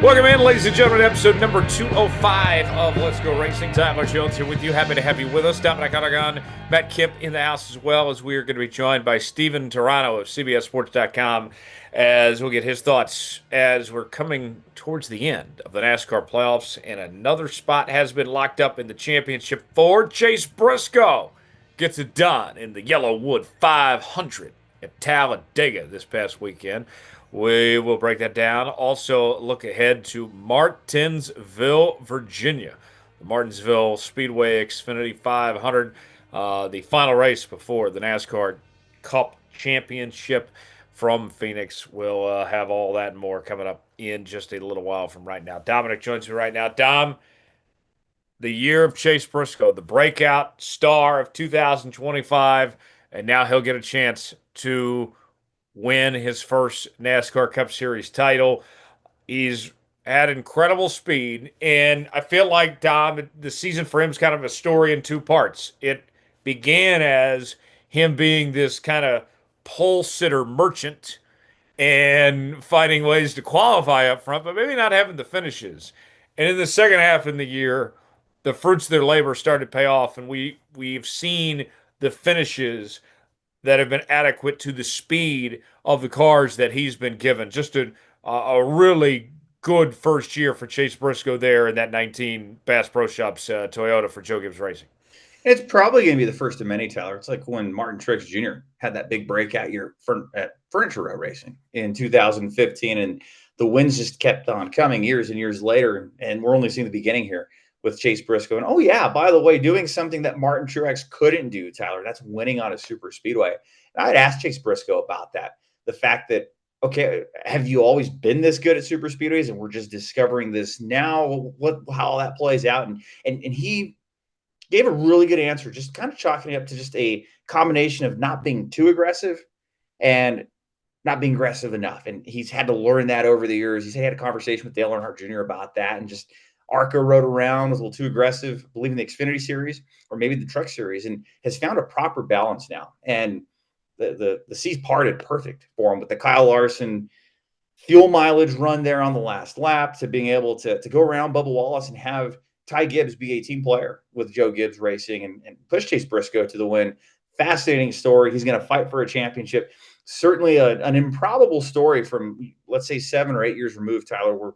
Welcome in, ladies and gentlemen, episode number 205 of Let's Go Racing. Tyler Jones here with you. Happy to have you with us. Dominic, Aragon, Matt Kemp in the house as well, as we are going to be joined by Stephen Taranto of CBSSports.com as we'll get his thoughts as we're coming towards the end of the NASCAR playoffs, and another spot has been locked up in the championship for Chase Briscoe. Gets it done in the Yellowwood 500 at Talladega this past weekend. We will break that down. Also, look ahead to Martinsville, Virginia. The Martinsville Speedway Xfinity 500, the final race before the NASCAR Cup Championship from Phoenix. We'll have all that and more coming up in just a little while from right now. Dominic joins me right now. Dom, the year of Chase Briscoe, the breakout star of 2025, and now he'll get a chance to win his first NASCAR Cup Series title. He's had incredible speed, and I feel like, Dom, the season for him is kind of a story in two parts. It began as him being this kind of pole sitter merchant and finding ways to qualify up front, but maybe not having the finishes. And in the second half of the year, the fruits of their labor started to pay off, and we've seen the finishes that have been adequate to the speed of the cars that he's been given. Just a really good first year for Chase Briscoe there in that 19 Bass Pro Shops Toyota for Joe Gibbs Racing. It's probably going to be the first of many, Tyler. It's like when Martin Truex Jr. had that big breakout year at Furniture Row Racing in 2015, and the wins just kept on coming years and years later. And we're only seeing the beginning here with Chase Briscoe. And oh yeah, by the way, doing something that Martin Truex couldn't do, Tyler. That's winning on a super speedway. And I'd asked Chase Briscoe about that. The fact that, okay, have you always been this good at super speedways, and we're just discovering this now? How that plays out, and he gave a really good answer, just kind of chalking it up to just a combination of not being too aggressive and not being aggressive enough. And he's had to learn that over the years. He had a conversation with Dale Earnhardt Jr. about that, and just ARCA rode around, was a little too aggressive, I believe in the Xfinity series or maybe the Truck Series, and has found a proper balance now. And the seas parted perfect for him with the Kyle Larson fuel mileage run there on the last lap, to being able to go around Bubba Wallace and have Ty Gibbs be a team player with Joe Gibbs Racing and push Chase Briscoe to the win. Fascinating story. He's going to fight for a championship. Certainly an improbable story from, let's say, 7 or 8 years removed, Tyler, where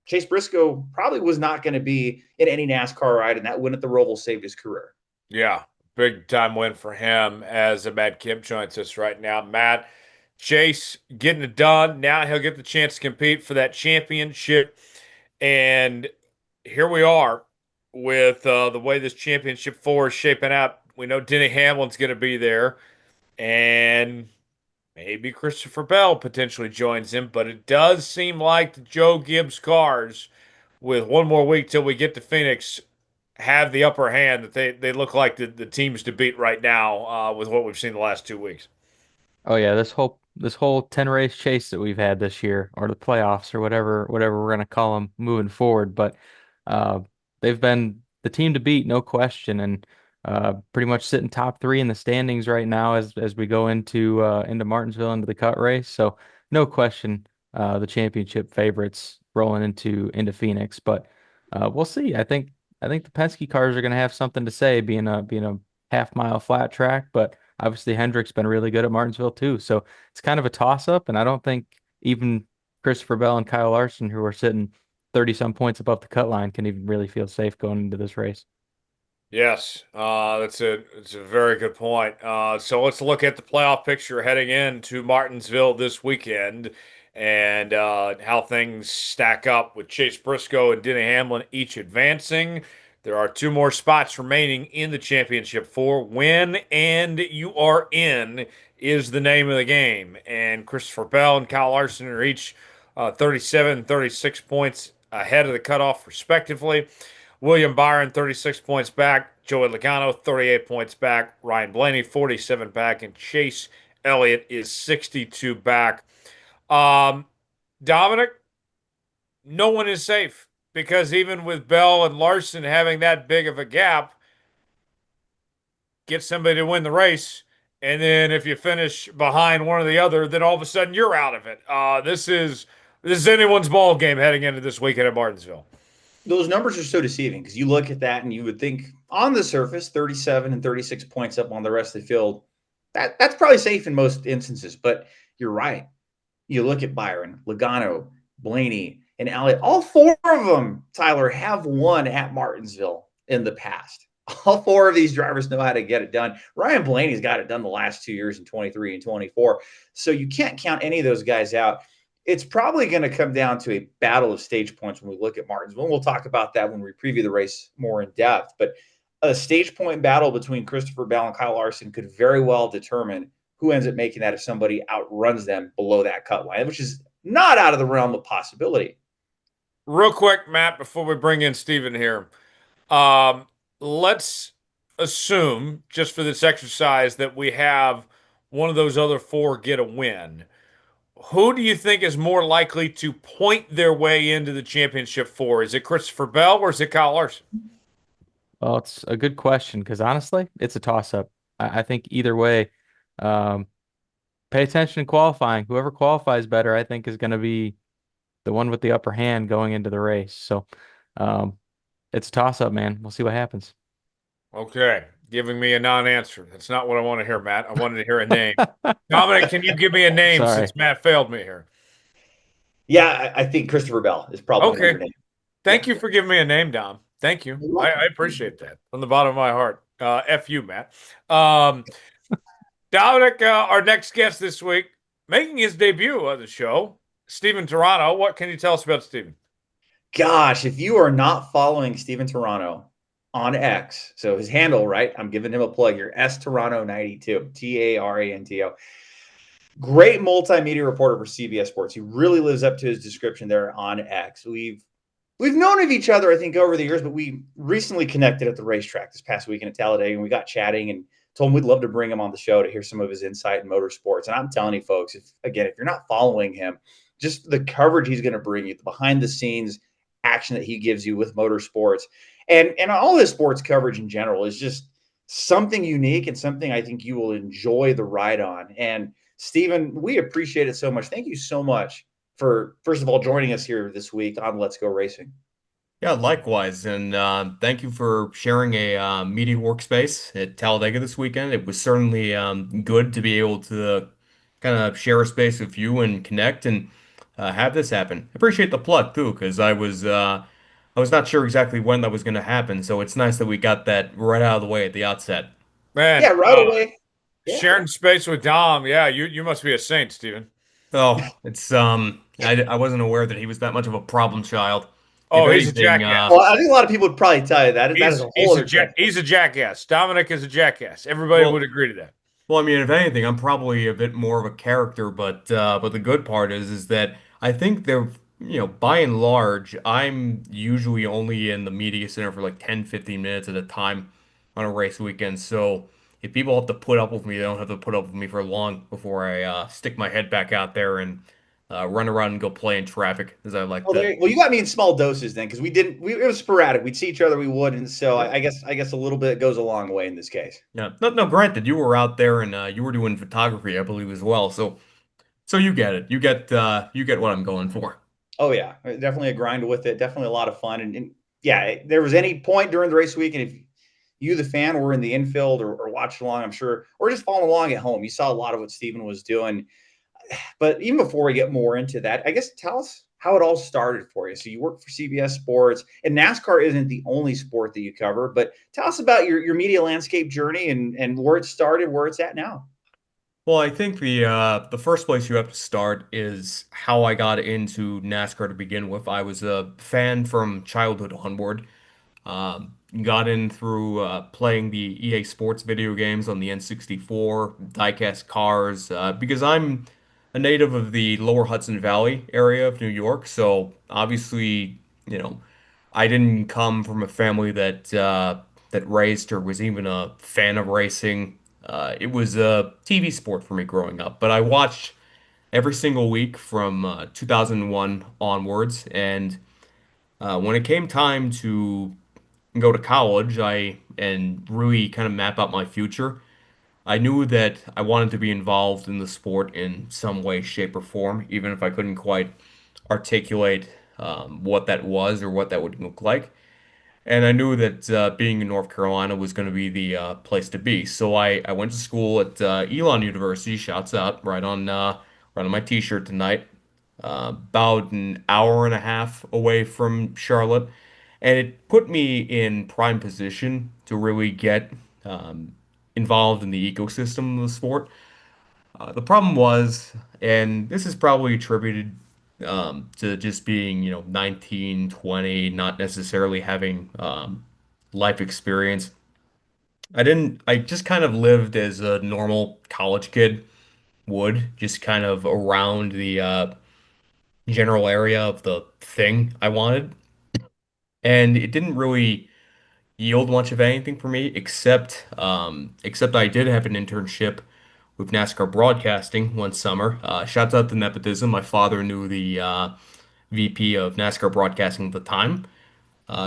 Chase Briscoe probably was not going to be in any NASCAR ride, and that win at the Roval saved his career. Yeah, big time win for him as Matt Kemp joins us right now. Matt, Chase getting it done. Now he'll get the chance to compete for that championship. And here we are with the way this championship 4 is shaping up. We know Denny Hamlin's going to be there, and maybe Christopher Bell potentially joins him, but it does seem like the Joe Gibbs cars, with one more week till we get to Phoenix, have the upper hand, that they look like the teams to beat right now with what we've seen the last 2 weeks. Oh yeah, this whole 10 race chase that we've had this year, or the playoffs, or whatever we're gonna call them moving forward. But uh, they've been the team to beat, no question, and pretty much sitting top 3 in the standings right now as we go into Martinsville, into the cut race. So no question, the championship favorites rolling into Phoenix. But we'll see. I think the Penske cars are gonna have something to say, being a half-mile flat track, but obviously, Hendrick's been really good at Martinsville too. So it's kind of a toss-up, and I don't think even Christopher Bell and Kyle Larson, who are sitting 30-some points above the cut line, can even really feel safe going into this race. Yes, it's a very good point. So let's look at the playoff picture heading into Martinsville this weekend, and how things stack up with Chase Briscoe and Denny Hamlin each advancing. There are 2 more spots remaining in the championship 4. Win and you are in is the name of the game. And Christopher Bell and Kyle Larson are each 37 and 36 points ahead of the cutoff, respectively. William Byron, 36 points back. Joey Logano, 38 points back. Ryan Blaney, 47 back. And Chase Elliott is 62 back. Dominic, no one is safe, because even with Bell and Larson having that big of a gap, get somebody to win the race, and then if you finish behind one or the other, then all of a sudden you're out of it. This is this is anyone's ball game heading into this weekend at Martinsville. Those numbers are so deceiving because you look at that and you would think on the surface, 37 and 36 points up on the rest of the field, that's probably safe in most instances. But you're right. You look at Byron, Logano, Blaney, and Elliott. All four of them, Tyler, have won at Martinsville in the past. All four of these drivers know how to get it done. Ryan Blaney's got it done the last 2 years in 23 and 24. So you can't count any of those guys out. It's probably going to come down to a battle of stage points when we look at Martinsville. We'll talk about that when we preview the race more in depth. But a stage point battle between Christopher Bell and Kyle Larson could very well determine who ends up making that if somebody outruns them below that cut line, which is not out of the realm of possibility. Real quick, Matt, before we bring in Steven here, um, let's assume, just for this exercise, that we have one of those other four get a win. Who do you think is more likely to point their way into the championship for? Is it Christopher Bell or is it Kyle Larson? Well, it's a good question because honestly, it's a toss-up. I think either way, um, pay attention to qualifying. Whoever qualifies better, I think, is going to be the one with the upper hand going into the race. So, um, it's a toss-up, man. We'll see what happens. Okay, giving me a non-answer. That's not what I want to hear, Matt. I wanted to hear a name. Dominic, can you give me a name Sorry. since Matt failed me here? Yeah, I think Christopher Bell is probably going to be Okay. your name. Thank Yeah. you for giving me a name, Dom. Thank you. I appreciate that from the bottom of my heart. F you, Matt. Dominic, our next guest this week, making his debut on the show, Steven Toronto. What can you tell us about Steven? Gosh, if you are not following Steven Toronto on X, so his handle, right? I'm giving him a plug here, S Toronto 92, Taranto. Great multimedia reporter for CBS Sports. He really lives up to his description there on X. We've known of each other, I think, over the years, but we recently connected at the racetrack this past weekend at Talladega, and we got chatting and told him we'd love to bring him on the show to hear some of his insight in motorsports. And I'm telling you, folks, if you're not following him, just the coverage he's going to bring you, the behind the scenes action that he gives you with motorsports, and all his sports coverage in general is just something unique and something I think you will enjoy the ride on. And Stephen, we appreciate it so much. Thank you so much for, first of all, joining us here this week on Let's Go Racing. Yeah, likewise. And thank you for sharing a media workspace at Talladega this weekend. It was certainly good to be able to kind of share a space with you and connect and have this happen. I appreciate the plug too, because I was not sure exactly when that was going to happen. So it's nice that we got that right out of the way at the outset. Yeah, Man, right away. Yeah. sharing space with Dom. Yeah, you must be a saint, Steven. Oh, it's I wasn't aware that he was that much of a problem child. If Oh, he's a anything, jackass. Well, I think a lot of people would probably tell you that. That is a whole other thing. He's a jackass. Dominic is a jackass. Everybody would well, agree to that. Well, I mean, if anything, I'm probably a bit more of a character, but the good part is that I think by and large, I'm usually only in the media center for like 10, 15 minutes at a time on a race weekend. So if people have to put up with me, they don't have to put up with me for long before I stick my head back out there and run around and go play in traffic, as I like to. Well, you got me in small doses then, because we didn't. It was sporadic. We'd see each other, we would, and so Yeah. I guess a little bit goes a long way in this case. Yeah. No, no, granted, you were out there and you were doing photography, I believe, as well. So you get it. You get what I'm going for. Oh yeah, definitely a grind with it. Definitely a lot of fun. And yeah, there was any point during the race week, and if you, the fan, were in the infield or watched along, I'm sure, or just following along at home, you saw a lot of what Steven was doing. But even before we get more into that, I guess tell us how it all started for you. So you work for CBS Sports, and NASCAR isn't the only sport that you cover, but tell us about your media landscape journey and where it started, where it's at now. Well, I think the first place you have to start is how I got into NASCAR to begin with. I was a fan from childhood onward. Got in through playing the EA Sports video games on the N64, diecast cars, because I'm a native of the Lower Hudson Valley area of New York. So obviously, you know, I didn't come from a family that raced or was even a fan of racing. It was a TV sport for me growing up, but I watched every single week from 2001 onwards. And when it came time to go to college, I and really kind of map out my future, I knew that I wanted to be involved in the sport in some way, shape, or form, even if I couldn't quite articulate what that was or what that would look like. And I knew that being in North Carolina was going to be the place to be. So I went to school at Elon University. Shouts out right on my t-shirt tonight. About an hour and a half away from Charlotte, and it put me in prime position to really get um, involved in the ecosystem of the sport. The problem was, and this is probably attributed to just being, 19, 20, not necessarily having life experience. I just kind of lived as a normal college kid would, just kind of around the general area of the thing I wanted. And it didn't really yield much of anything for me, except I did have an internship with NASCAR Broadcasting one summer. Shouts out to nepotism. My father knew the VP of NASCAR Broadcasting at the time.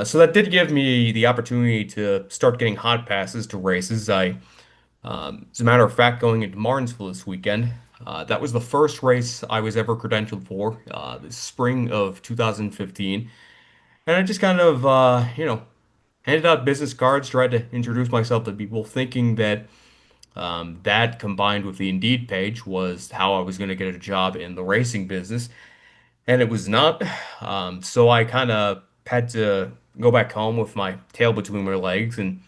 So that did give me the opportunity to start getting hot passes to races. As a matter of fact, going into Martinsville this weekend, that was the first race I was ever credentialed for, the spring of 2015. And I just kind of, handed out business cards, tried to introduce myself to people, thinking that that combined with the Indeed page was how I was going to get a job in the racing business, and it was not. So I kind of had to go back home with my tail between my legs and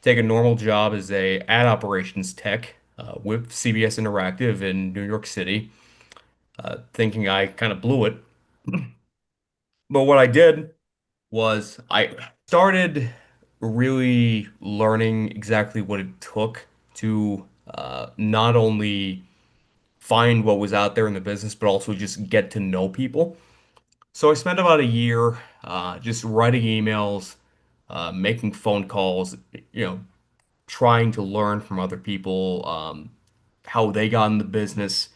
take a normal job as a ad operations tech with CBS Interactive in New York City, thinking I kind of blew it. But what I did was I started really learning exactly what it took to not only find what was out there in the business, but also just get to know people. So I spent about a year just writing emails, making phone calls, you know, trying to learn from other people, how they got in the business,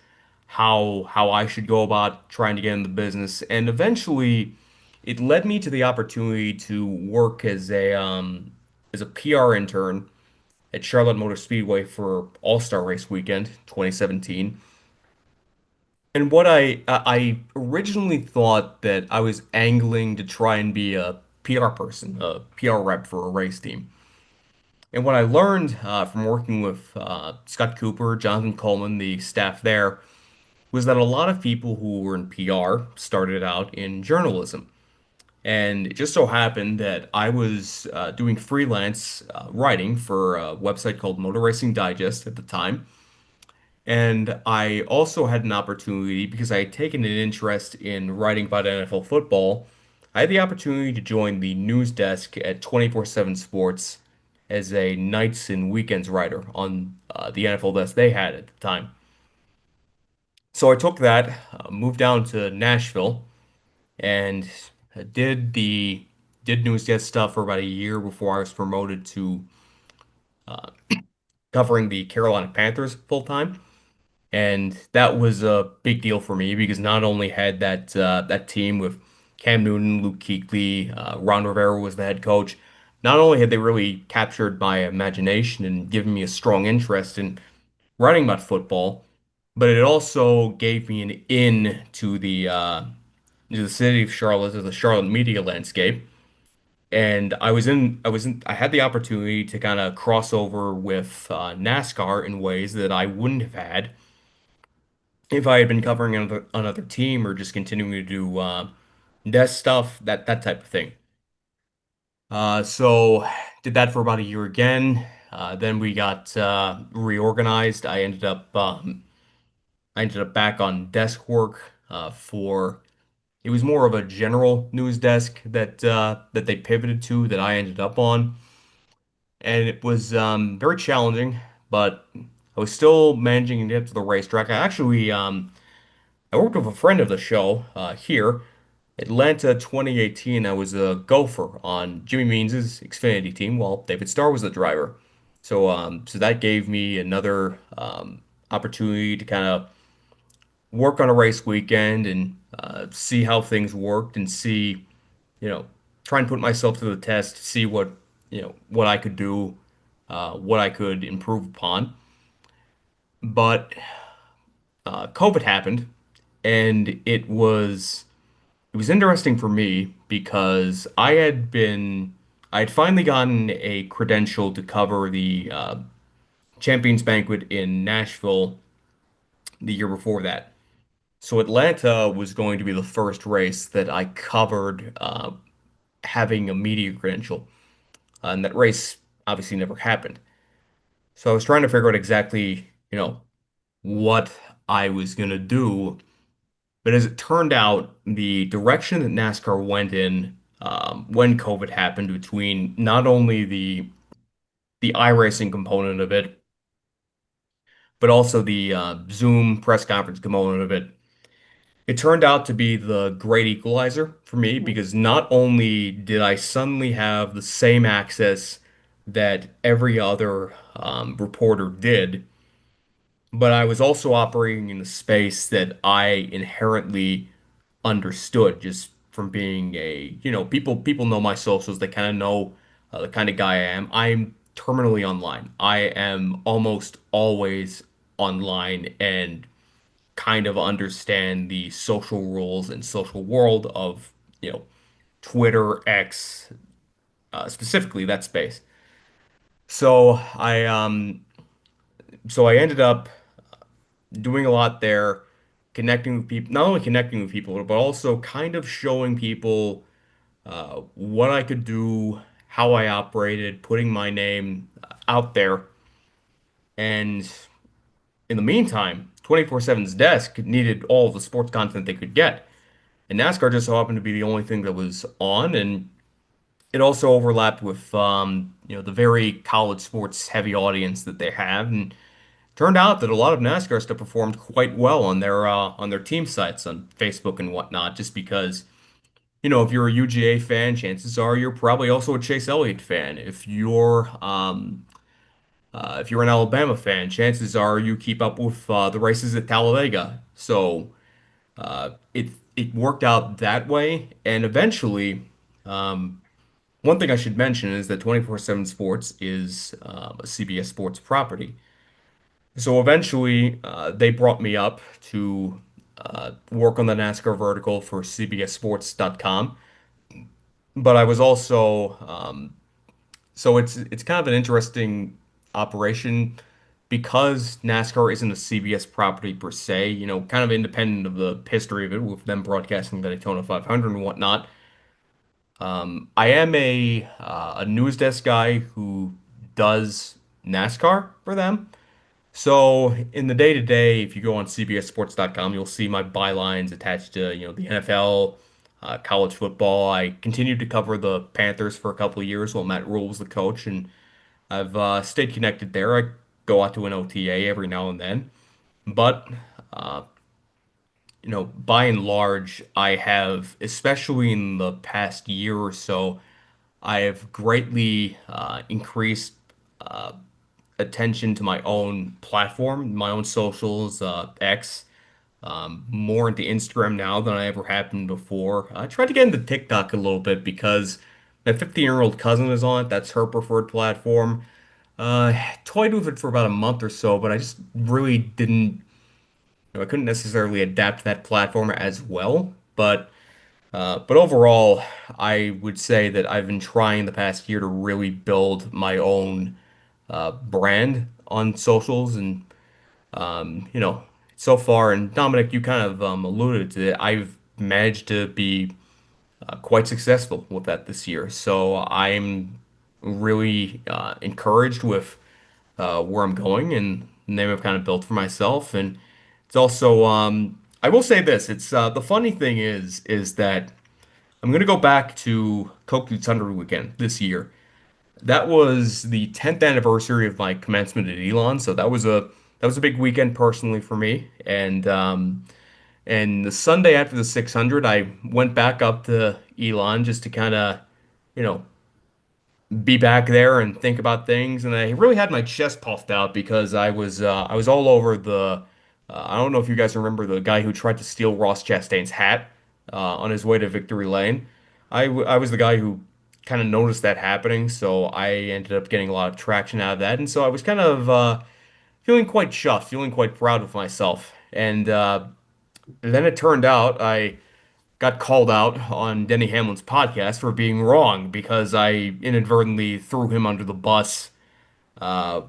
how I should go about trying to get in the business, and eventually it led me to the opportunity to work as a PR intern at Charlotte Motor Speedway for All-Star Race Weekend 2017. And what I originally thought that I was angling to try and be a PR person, a PR rep for a race team. And what I learned from working with Scott Cooper, Jonathan Coleman, the staff there, was that a lot of people who were in PR started out in journalism. And it just so happened that I was doing freelance writing for a website called Motor Racing Digest at the time. And I also had an opportunity because I had taken an interest in writing about NFL football. I had the opportunity to join the news desk at 24/7 Sports as a nights and weekends writer on the NFL desk they had at the time. So I took that, moved down to Nashville, and did the did news desk stuff for about a year before I was promoted to covering the Carolina Panthers full time. And that was a big deal for me because not only had that team with Cam Newton, Luke Kuechly, Ron Rivera was the head coach. Not only had they really captured my imagination and given me a strong interest in writing about football, but it also gave me an in to the city of Charlotte, to the Charlotte media landscape. And I had the opportunity to kind of cross over with NASCAR in ways that I wouldn't have had if I had been covering another team or just continuing to do desk stuff, that type of thing. So did that for about a year again. Then we got reorganized. I ended up back on desk work for it was more of a general news desk that they pivoted to that I ended up on, and it was very challenging, but I was still managing to get to the racetrack. I worked with a friend of the show here, Atlanta 2018. I was a gopher on Jimmy Means' Xfinity team while David Starr was the driver. So that gave me another opportunity to kind of work on a race weekend and see how things worked and see, you know, try and put myself to the test, see what I could do, what I could improve upon. But COVID happened, and it was. it was interesting for me because I had finally gotten a credential to cover the Champions Banquet in Nashville the year before that. So Atlanta was going to be the first race that I covered having a media credential, and that race obviously never happened. So I was trying to figure out exactly, what I was gonna do. But as it turned out, the direction that NASCAR went in when COVID happened, between not only the iRacing component of it, but also the Zoom press conference component of it, it turned out to be the great equalizer for me because not only did I suddenly have the same access that every other reporter did, but I was also operating in a space that I inherently understood just from being people know my socials. They kind of know the kind of guy I am. I'm terminally online. I am almost always online and kind of understand the social rules and social world of, you know, Twitter, X, specifically that space. So I ended up doing a lot there, connecting with people, not only connecting with people, but also kind of showing people what I could do, how I operated, putting my name out there. And in the meantime, 24/7's desk needed all of the sports content they could get. And NASCAR just so happened to be the only thing that was on, and it also overlapped with the very college sports heavy audience that they have, and turned out that a lot of NASCAR stuff performed quite well on their team sites on Facebook and whatnot, just because, if you're a UGA fan, chances are you're probably also a Chase Elliott fan. If you're an Alabama fan, chances are you keep up with the races at Talladega. So it worked out that way, and eventually, um, one thing I should mention is that 24/7 Sports is a CBS Sports property. So eventually, they brought me up to work on the NASCAR vertical for CBSSports.com. But I was also so it's kind of an interesting operation because NASCAR isn't a CBS property per se, kind of independent of the history of it, with them broadcasting the Daytona 500 and whatnot. I am a news desk guy who does NASCAR for them. So in the day to day, if you go on CBSSports.com, you'll see my bylines attached to, the NFL, college football. I continued to cover the Panthers for a couple of years while Matt Rule was the coach, and I've stayed connected there. I go out to an OTA every now and then, but uh, by and large, I have, especially in the past year or so, I have greatly increased attention to my own platform, my own socials, X, more into Instagram now than I ever have been before. I tried to get into TikTok a little bit because my 15-year-old cousin is on it. That's her preferred platform. Toyed with it for about a month or so, but I just really didn't, I couldn't necessarily adapt to that platform as well. But overall, I would say that I've been trying the past year to really build my own brand on socials, and so far, and Dominic, you kind of alluded to it, I've managed to be quite successful with that this year. So I'm really encouraged with where I'm going and the name I've kind of built for myself. And it's also, I will say this, it's the funny thing is that I'm gonna go back to Coke Thunder Weekend this year. That was the 10th anniversary of my commencement at Elon, so that was a big weekend personally for me. And the Sunday after the 600, I went back up to Elon just to kind of, you know, be back there and think about things. And I really had my chest puffed out because I was all over the. I don't know if you guys remember the guy who tried to steal Ross Chastain's hat on his way to Victory Lane. I was the guy who kind of noticed that happening, so I ended up getting a lot of traction out of that, and so I was kind of feeling quite chuffed, feeling quite proud of myself. And then it turned out I got called out on Denny Hamlin's podcast for being wrong because I inadvertently threw him under the bus uh,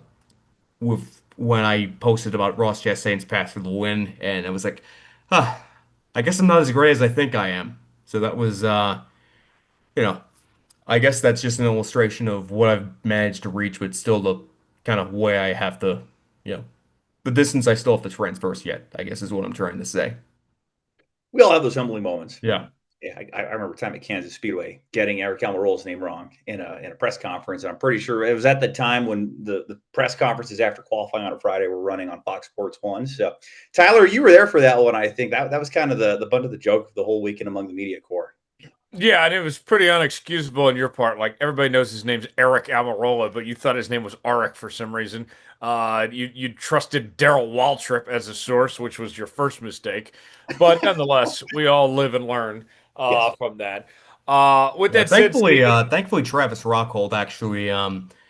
with when I posted about Ross Chastain's path for the win, and I was like, ah, I guess I'm not as great as I think I am. So that was, you know, I guess that's just an illustration of what I've managed to reach, but still the kind of way I have to, you know, the distance I still have to traverse yet, I guess is what I'm trying to say. We all have those humbling moments. Yeah. Yeah, I remember a time at Kansas Speedway getting Eric Almirola's name wrong in a press conference. And I'm pretty sure it was at the time when the press conferences after qualifying on a Friday were running on Fox Sports 1. So, Tyler, you were there for that one. I think that was kind of the butt of the joke of the whole weekend among the media corps. Yeah, and it was pretty unexcusable on your part. Like everybody knows his name's Eric Almirola, but you thought his name was Arik for some reason. You trusted Daryl Waltrip as a source, which was your first mistake. But nonetheless, we all live and learn Yes. from that. With Yeah, that said, Stephen, thankfully Travis Rockhold actually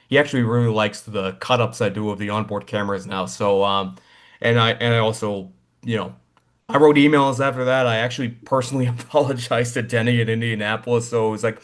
he actually really likes the cut-ups I do of the onboard cameras now. So and I also, you know, I wrote emails after that. I actually personally apologized to Denny in Indianapolis, so it was like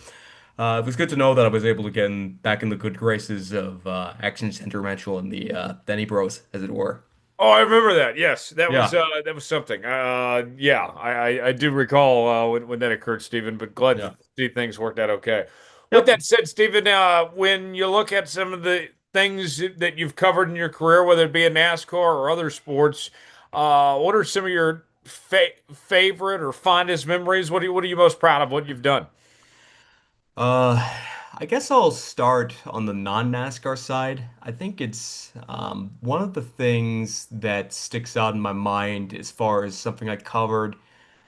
it was good to know that I was able to back in the good graces of Action Center Mitchell and the Denny Bros, as it were. oh, I remember that. Yes, Yeah, that was something. Yeah, I do recall when that occurred, Stephen. But glad to yeah, see things worked out okay. With yep. that said, Stephen, when you look at some of the things that you've covered in your career, whether it be in NASCAR or other sports, what are some of your favorite or fondest memories? What are you most proud of? What you've done? Uh, I guess I'll start on the non-NASCAR side. I think it's one of the things that sticks out in my mind as far as something I covered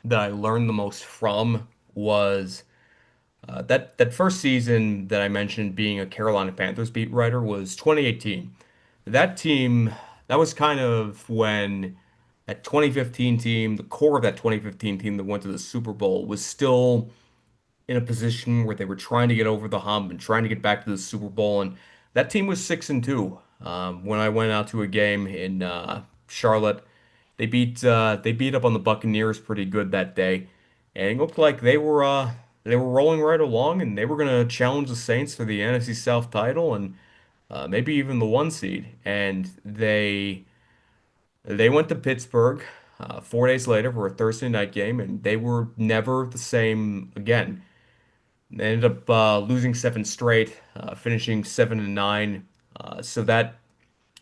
that I learned the most from was that first season that I mentioned being a Carolina Panthers beat writer was 2018. That team, that was kind of when that 2015 team, the core of that 2015 team that went to the Super Bowl was still in a position where they were trying to get over the hump and trying to get back to the Super Bowl. And that team was 6-2. When I went out to a game in Charlotte, they beat up on the Buccaneers pretty good that day, and it looked like they were rolling right along, and they were going to challenge the Saints for the NFC South title and maybe even the one seed. And they went to Pittsburgh 4 days later for a Thursday night game, and they were never the same again. They ended up losing seven straight, finishing 7-9. So that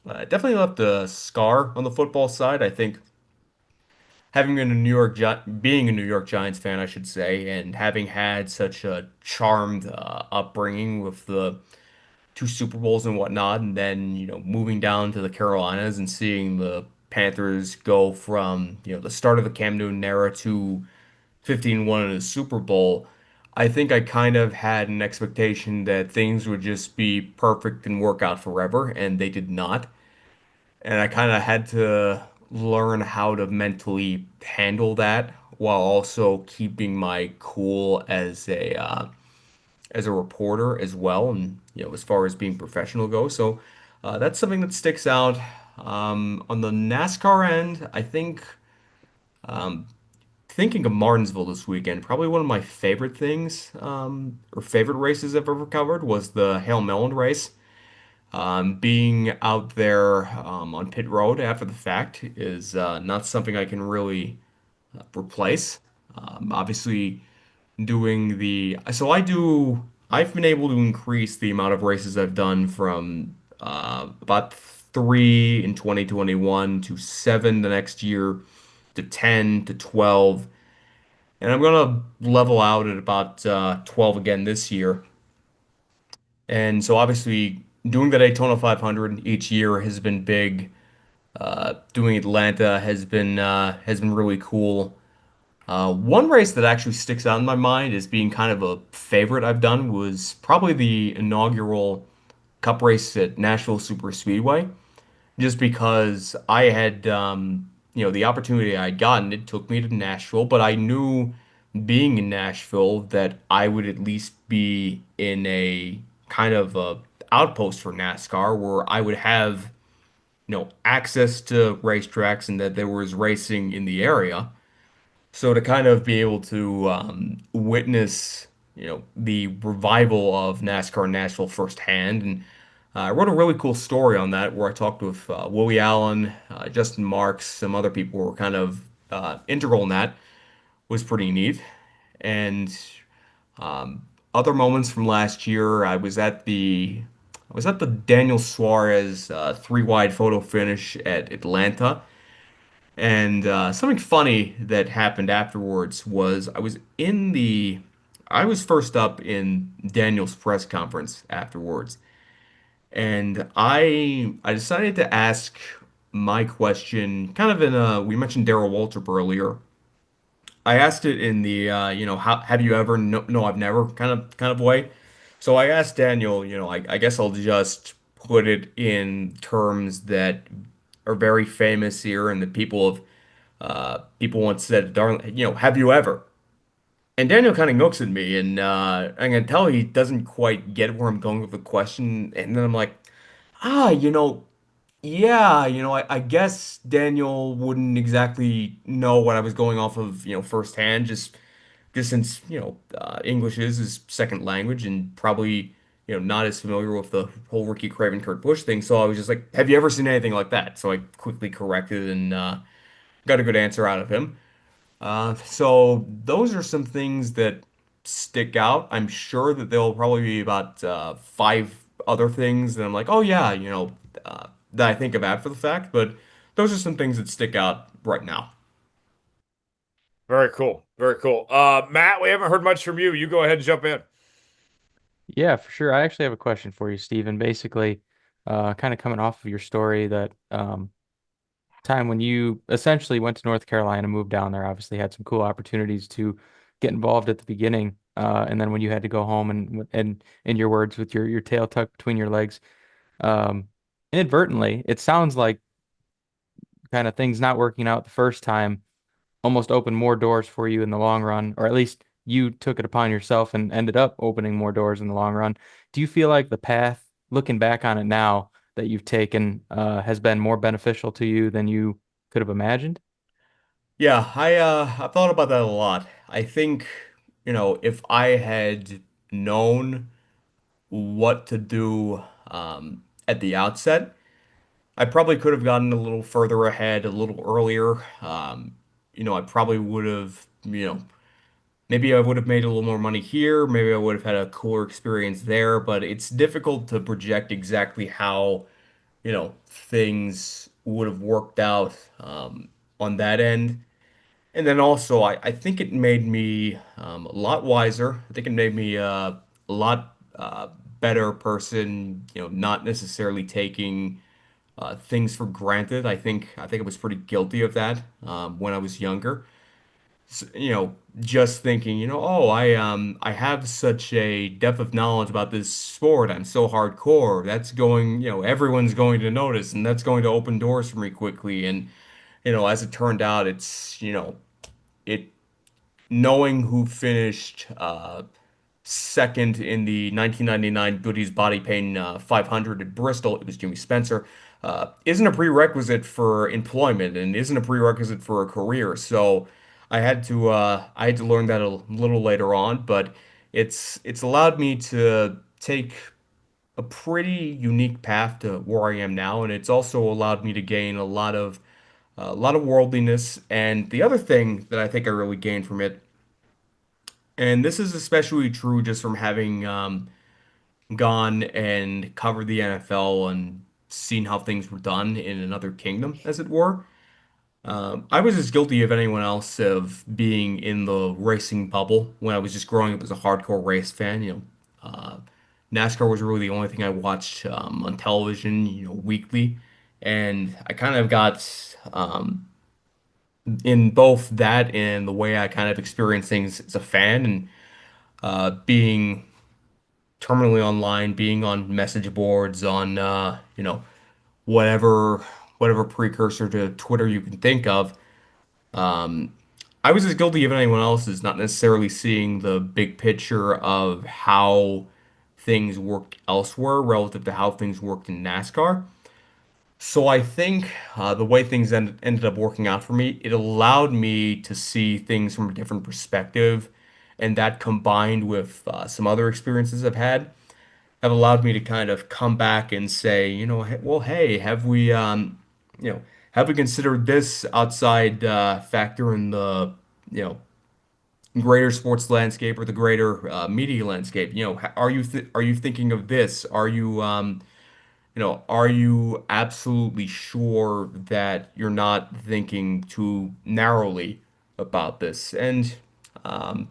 definitely left a scar on the football side. I think having been a being a New York Giants fan, I should say, and having had such a charmed upbringing with the two Super Bowls and whatnot, and then moving down to the Carolinas and seeing the Panthers go from the start of the Cam Newton era to 15-1 in a Super Bowl. I think I kind of had an expectation that things would just be perfect and work out forever, and they did not. And I kind of had to learn how to mentally handle that while also keeping my cool as a reporter as well, and as far as being professional goes. So that's something that sticks out. On the NASCAR end, I think thinking of Martinsville this weekend, probably one of my favorite things or favorite races I've ever covered was the Hail Melon race. Being out there on pit road after the fact is not something I can really replace. Obviously, doing the so I've been able to increase the amount of races I've done from about three in 2021 to seven the next year to 10 to 12, and I'm gonna level out at about 12 again this year. And so obviously doing the Daytona 500 each year has been big. Doing Atlanta has been really cool. One race that actually sticks out in my mind as being kind of a favorite I've done was probably the inaugural Cup race at Nashville Superspeedway, just because I had the opportunity I'd gotten. It took me to Nashville, but I knew being in Nashville that I would at least be in a kind of a outpost for NASCAR where I would have access to racetracks and that there was racing in the area. So to kind of be able to witness, the revival of NASCAR Nashville firsthand, and I wrote a really cool story on that where I talked with Willie Allen, Justin Marks, some other people who were kind of integral in that. Was pretty neat. And other moments from last year, I was at the Daniel Suarez three wide photo finish at Atlanta. And something funny that happened afterwards was I was first up in Daniel's press conference afterwards, and I decided to ask my question kind of we mentioned Darrell Waltrip earlier. I asked it in the how have you ever no I've never kind of way. So I asked Daniel, I guess I'll just put it in terms that are very famous here and that people once said, darn, have you ever? And Daniel kind of looks at me, and I can tell he doesn't quite get where I'm going with the question. And then I'm like, ah, yeah, I guess Daniel wouldn't exactly know what I was going off of, firsthand, just since, English is his second language and probably, not as familiar with the whole Ricky Craven Kurt Busch thing. So I was just like, have you ever seen anything like that? So I quickly corrected and got a good answer out of him. So those are some things that stick out. I'm sure that there'll probably be about five other things that I'm like, oh yeah, that I think of after the fact, but those are some things that stick out right now. Very cool. Very cool. Matt, we haven't heard much from you. You go ahead and jump in. Yeah, for sure. I actually have a question for you, Stephen. Basically, kind of coming off of your story that time when you essentially went to North Carolina, moved down there, obviously had some cool opportunities to get involved at the beginning. And then when you had to go home and in your words, with your tail tucked between your legs, um, inadvertently, it sounds like kind of things not working out the first time almost opened more doors for you in the long run, or at least you took it upon yourself and ended up opening more doors in the long run. Do you feel like the path, looking back on it now, that you've taken has been more beneficial to you than you could have imagined? Yeah, I've thought about that a lot. I think, if I had known what to do at the outset, I probably could have gotten a little further ahead a little earlier. I probably would have, maybe I would have made a little more money here. Maybe I would have had a cooler experience there, but it's difficult to project exactly how, things would have worked out on that end. And then also, I think it made me a lot wiser. I think it made me a lot better person, not necessarily taking things for granted. I think I was pretty guilty of that when I was younger. Just thinking, oh, I have such a depth of knowledge about this sport. I'm so hardcore. That's going, everyone's going to notice, and that's going to open doors for me quickly. And as it turned out, it knowing who finished second in the 1999 Goodies Body Pain 500 at Bristol, it was Jimmy Spencer, isn't a prerequisite for employment and isn't a prerequisite for a career. So I had to learn that a little later on, but it's allowed me to take a pretty unique path to where I am now, and it's also allowed me to gain a lot of worldliness. And the other thing that I think I really gained from it, and this is especially true just from having gone and covered the NFL and seen how things were done in another kingdom, as it were. I was as guilty of anyone else of being in the racing bubble when I was just growing up as a hardcore race fan. NASCAR was really the only thing I watched on television, weekly, and I kind of got in both that and the way I kind of experience things as a fan and being terminally online, being on message boards, on whatever whatever precursor to Twitter you can think of. I was as guilty of anyone else as not necessarily seeing the big picture of how things work elsewhere relative to how things worked in NASCAR. So I think the way things ended up working out for me, it allowed me to see things from a different perspective, and that combined with some other experiences I've had have allowed me to kind of come back and say, well, hey, have we considered this outside factor in the, you know, greater sports landscape or the greater media landscape? Are you thinking of this? Are you absolutely sure that you're not thinking too narrowly about this? And um,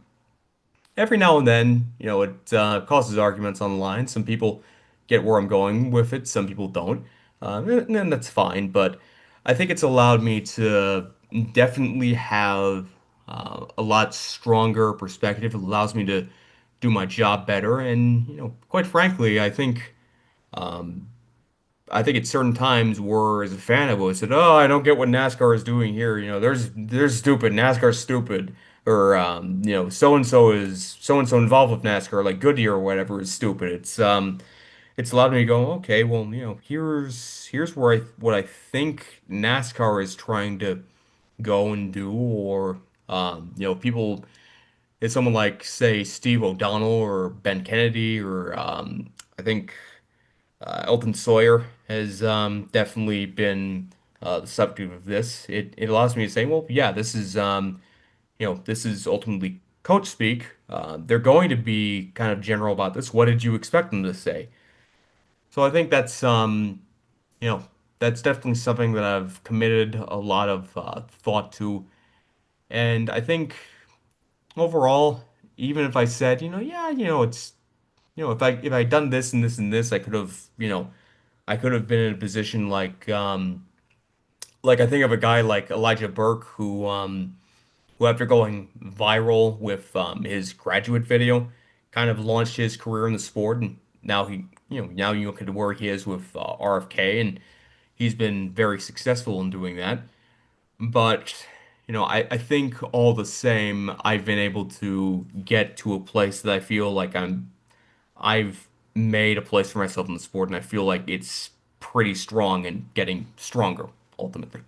every now and then, it causes arguments online. Some people get where I'm going with it, some people don't. And that's fine. But I think it's allowed me to definitely have a lot stronger perspective. It allows me to do my job better. And, quite frankly, I think at certain times where as a fan I've always said, "Oh, I don't get what NASCAR is doing here. There's stupid. NASCAR's stupid." Or so and so involved with NASCAR, like Goodyear or whatever, is stupid. It's allowed me to go, okay, well, here's what I think NASCAR is trying to go and do, or people. It's someone like, say, Steve O'Donnell or Ben Kennedy, or I think Elton Sawyer has definitely been the subject of this. It allows me to say, well, yeah, this is ultimately coach speak. They're going to be kind of general about this. What did you expect them to say? So I think you know, that's definitely something that I've committed a lot of thought to, and I think overall, even if I said, yeah, it's, if I'd done this and this and this, I could have been in a position like I think of a guy like Elijah Burke who after going viral with his graduate video kind of launched his career in the sport, and now you look at where he is with RFK, and he's been very successful in doing that. But I think all the same I've been able to get to a place that I feel like I've made a place for myself in the sport, and I feel like it's pretty strong and getting stronger ultimately.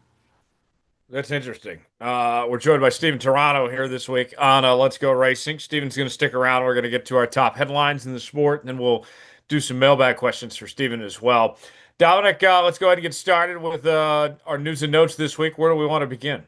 That's interesting. We're joined by Steven Toronto here this week on Let's Go Racing. Steven's going to stick around. We're going to get to our top headlines in the sport, and then we'll do some mailbag questions for Steven as well. Dominic, let's go ahead and get started with our news and notes this week. Where do we want to begin?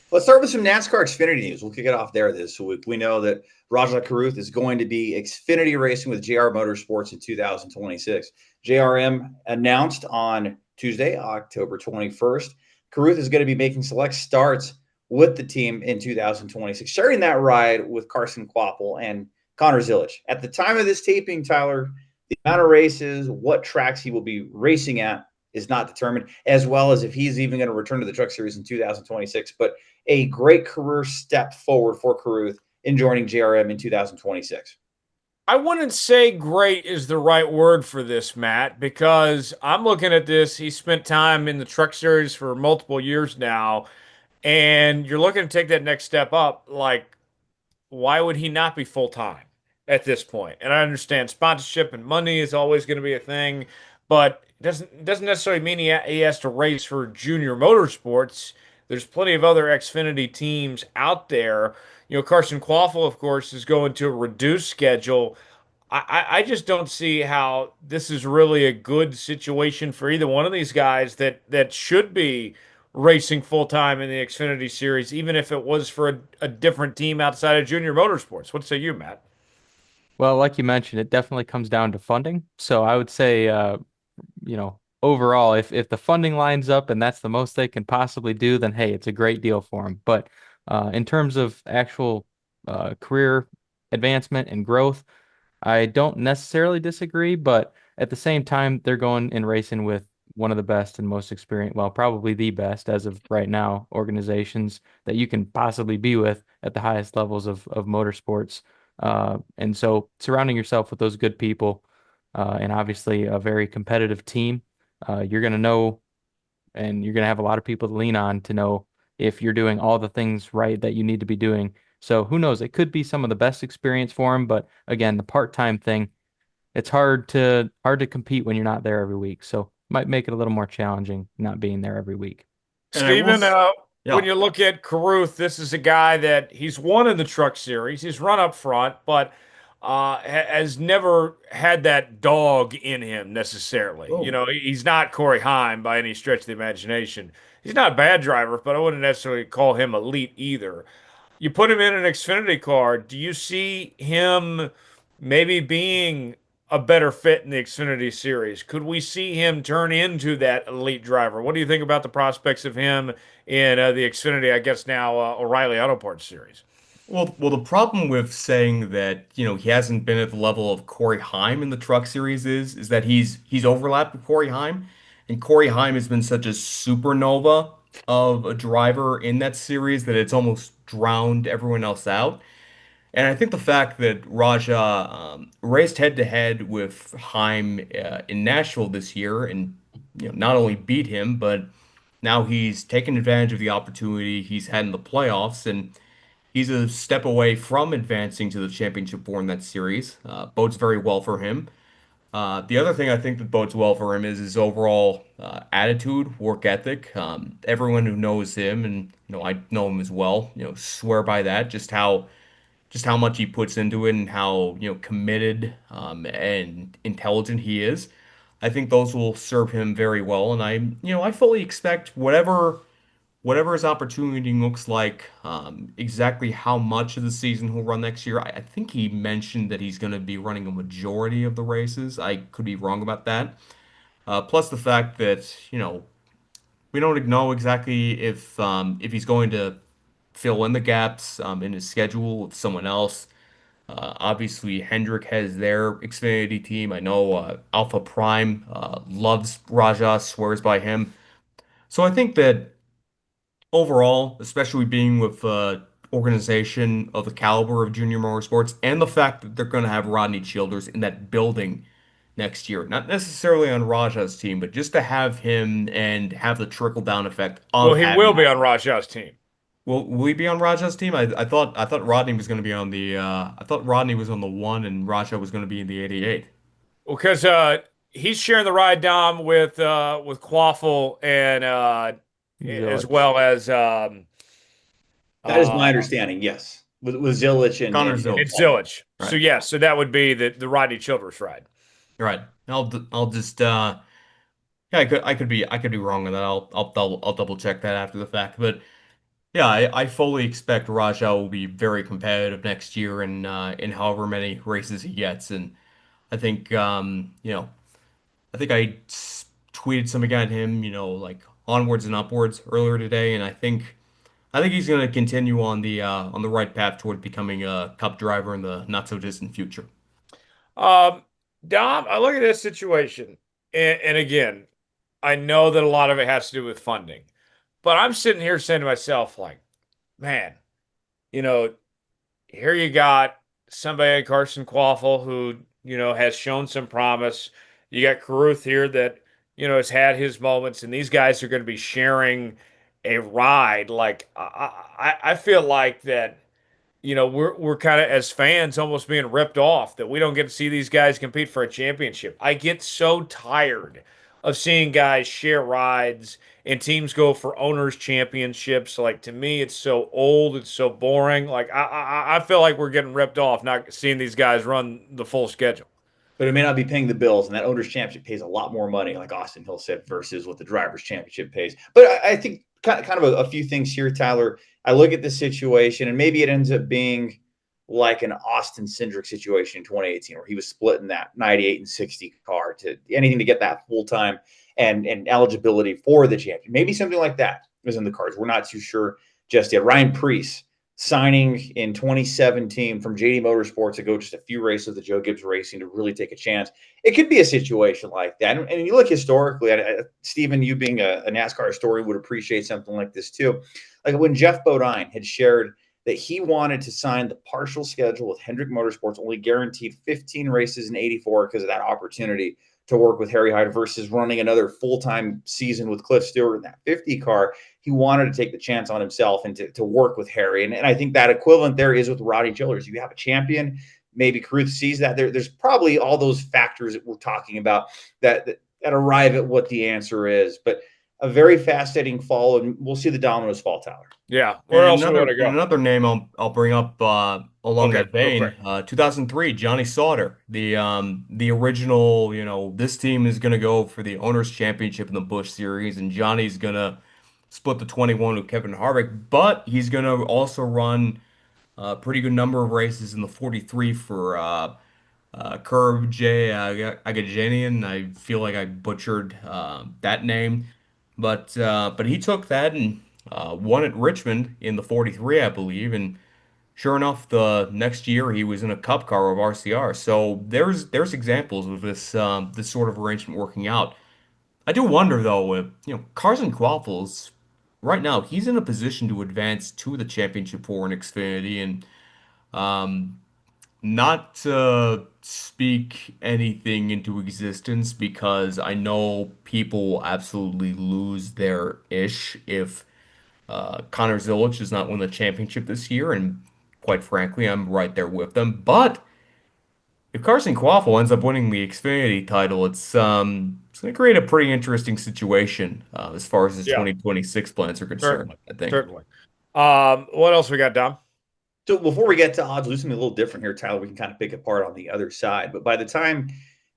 Let's start with some NASCAR Xfinity news. We'll kick it off there this week. We know that Raja Caruth is going to be Xfinity racing with JR Motorsports in 2026. JRM announced on Tuesday, October 21st, Caruth is going to be making select starts with the team in 2026, sharing that ride with Carson Kvapil and Connor Zilisch. At the time of this taping, Tyler, the amount of races, what tracks he will be racing at is not determined, as well as if he's even going to return to the Truck Series in 2026. But a great career step forward for Caruth in joining JRM in 2026. I wouldn't say great is the right word for this, Matt, because I'm looking at this. He spent time in the Truck Series for multiple years now, and you're looking to take that next step up. Like, why would he not be full time at this point? And I understand sponsorship and money is always going to be a thing, but it doesn't necessarily mean he has to race for Junior Motorsports. There's plenty of other Xfinity teams out there. Carson Quaffle, of course, is going to a reduced schedule. I just don't see how this is really a good situation for either one of these guys that should be racing full time in the Xfinity Series, even if it was for a different team outside of Junior Motorsports. What say you, Matt? Well, like you mentioned, it definitely comes down to funding. So I would say, overall, if the funding lines up and that's the most they can possibly do, then hey, it's a great deal for them. But in terms of actual career advancement and growth, I don't necessarily disagree, but at the same time, they're going and racing with one of the best and most experienced, well, probably the best as of right now, organizations that you can possibly be with at the highest levels of motorsports. And so surrounding yourself with those good people, and obviously a very competitive team, you're going to know, and you're going to have a lot of people to lean on to know if you're doing all the things right that you need to be doing. So who knows? It could be some of the best experience for him, but again, the part-time thing, it's hard to compete when you're not there every week. So might make it a little more challenging not being there every week. And I will, Stephen, when yeah. you look at Carruth, this is a guy that he's won in the Truck Series. He's run up front, but has never had that dog in him necessarily. You Oh, know, he's not Corey Heim by any stretch of the imagination. He's not a bad driver, but I wouldn't necessarily call him elite either. You put him in an Xfinity car. Do you see him maybe being a better fit in the Xfinity series? Could we see him turn into that elite driver? What do you think about the prospects of him in the Xfinity, I guess now O'Reilly Auto Parts series? well, the problem with saying that, he hasn't been at the level of Corey Heim in the Truck Series is that he's overlapped with Corey Heim, and Corey Heim has been such a supernova of a driver in that series that it's almost drowned everyone else out. And I think the fact that Raja raced head to head with Heim in Nashville this year, and not only beat him, but now he's taken advantage of the opportunity he's had in the playoffs, and he's a step away from advancing to the championship four in that series. Bodes very well for him. The other thing I think that bodes well for him is his overall attitude, work ethic. Everyone who knows him, and I know him as well, swear by that. Just how much he puts into it and how committed and intelligent he is. I think those will serve him very well, and I fully expect whatever his opportunity looks like, exactly how much of the season he'll run next year. I think he mentioned that he's going to be running a majority of the races. I could be wrong about that. Plus the fact that, we don't know exactly if he's going to fill in the gaps in his schedule with someone else. Obviously, Hendrick has their Xfinity team. I know Alpha Prime loves Raja, swears by him. So I think that overall, especially being with organization of the caliber of Junior Motorsports, and the fact that they're going to have Rodney Childers in that building next year, not necessarily on Raja's team, but just to have him and have the trickle down effect Well, of he will having. be on Rajah's team. Will he be on Raja's team? I thought Rodney was going to be on the I thought Rodney was on the one and Raja was going to be in the 88. Because he's sharing the ride, Dom, with Quaffle and as Zillich. well as That is my uh, understanding. Yes, with Zilich and Connor and it's Zilch. Qualcomm. Zillich. So Right. yes, so that would be the Rodney Childers ride. Right. I'll just yeah, I could be wrong on that. I'll double check that after the fact. But yeah, I fully expect Raja will be very competitive next year in however many races he gets. And I think I think tweeted something at him, like onwards and upwards earlier today, and I think he's going to continue on the right path toward becoming a Cup driver in the not so distant future. Um, Dom, I look at this situation, and again, I know that a lot of it has to do with funding, but I'm sitting here saying to myself, like, man, you know, here you got somebody like Carson Quaffle who, has shown some promise. You got Carruth here that, has had his moments, and these guys are going to be sharing a ride. Like, I feel like that, we're kind of as fans almost being ripped off that we don't get to see these guys compete for a championship. I get so tired of seeing guys share rides and teams go for owners championships. Like to me, it's so old, it's so boring. Like I feel like we're getting ripped off not seeing these guys run the full schedule. But it may not be paying the bills, and that owners championship pays a lot more money, like Austin Hill said, versus what the drivers championship pays. But I think kind of a few things here, Tyler. I look at this situation, and maybe it ends up being like an Austin Cindric situation in 2018, where he was splitting that 98 and 60 car to anything to get that full time and eligibility for the champion. Maybe something like that was in the cards. We're not too sure just yet. Ryan Preece signing in 2017 from JD Motorsports to go just a few races with Joe Gibbs Racing to really take a chance. It could be a situation like that. And you look historically, Stephen, you being a NASCAR historian would appreciate something like this too. Like when Jeff Bodine had shared that he wanted to sign the partial schedule with Hendrick Motorsports, only guaranteed 15 races in 84 because of that opportunity to work with Harry Hyde versus running another full-time season with Cliff Stewart in that 50 car. He wanted to take the chance on himself and to work with Harry. And I think that equivalent there is with Roddy Childers. You have a champion, maybe Carruth sees that. There's probably all those factors that we're talking about that arrive at what the answer is. But a very fascinating fall, and we'll see the dominoes fall, Tyler. Yeah. Where And else do we want to go? another name I'll bring up along Okay, that real quick. vein, 2003, Johnny Sauter, the original, this team is gonna go for the Owners Championship in the Busch Series, and Johnny's gonna split the 21 with Kevin Harvick, but he's gonna also run a pretty good number of races in the 43 for Curb J. Agajanian. I feel like I butchered that name, but he took that and won at Richmond in the 43, I believe, and sure enough, the next year he was in a Cup car of RCR. So there's examples of this sort of arrangement working out. I do wonder though, if Carson Quaffles right now he's in a position to advance to the championship for an Xfinity and. Um, Not to speak anything into existence because I know people will absolutely lose their ish if Connor Zilic does not win the championship this year, and quite frankly, I'm right there with them. But if Carson Quaffle ends up winning the Xfinity title, it's going to create a pretty interesting situation as far as his Yeah, 2026 plans are concerned, certainly. I think. Certainly. What else we got, Dom? So before we get to odds, do something a little different here, Tyler. We can kind of pick apart on the other side. But by the time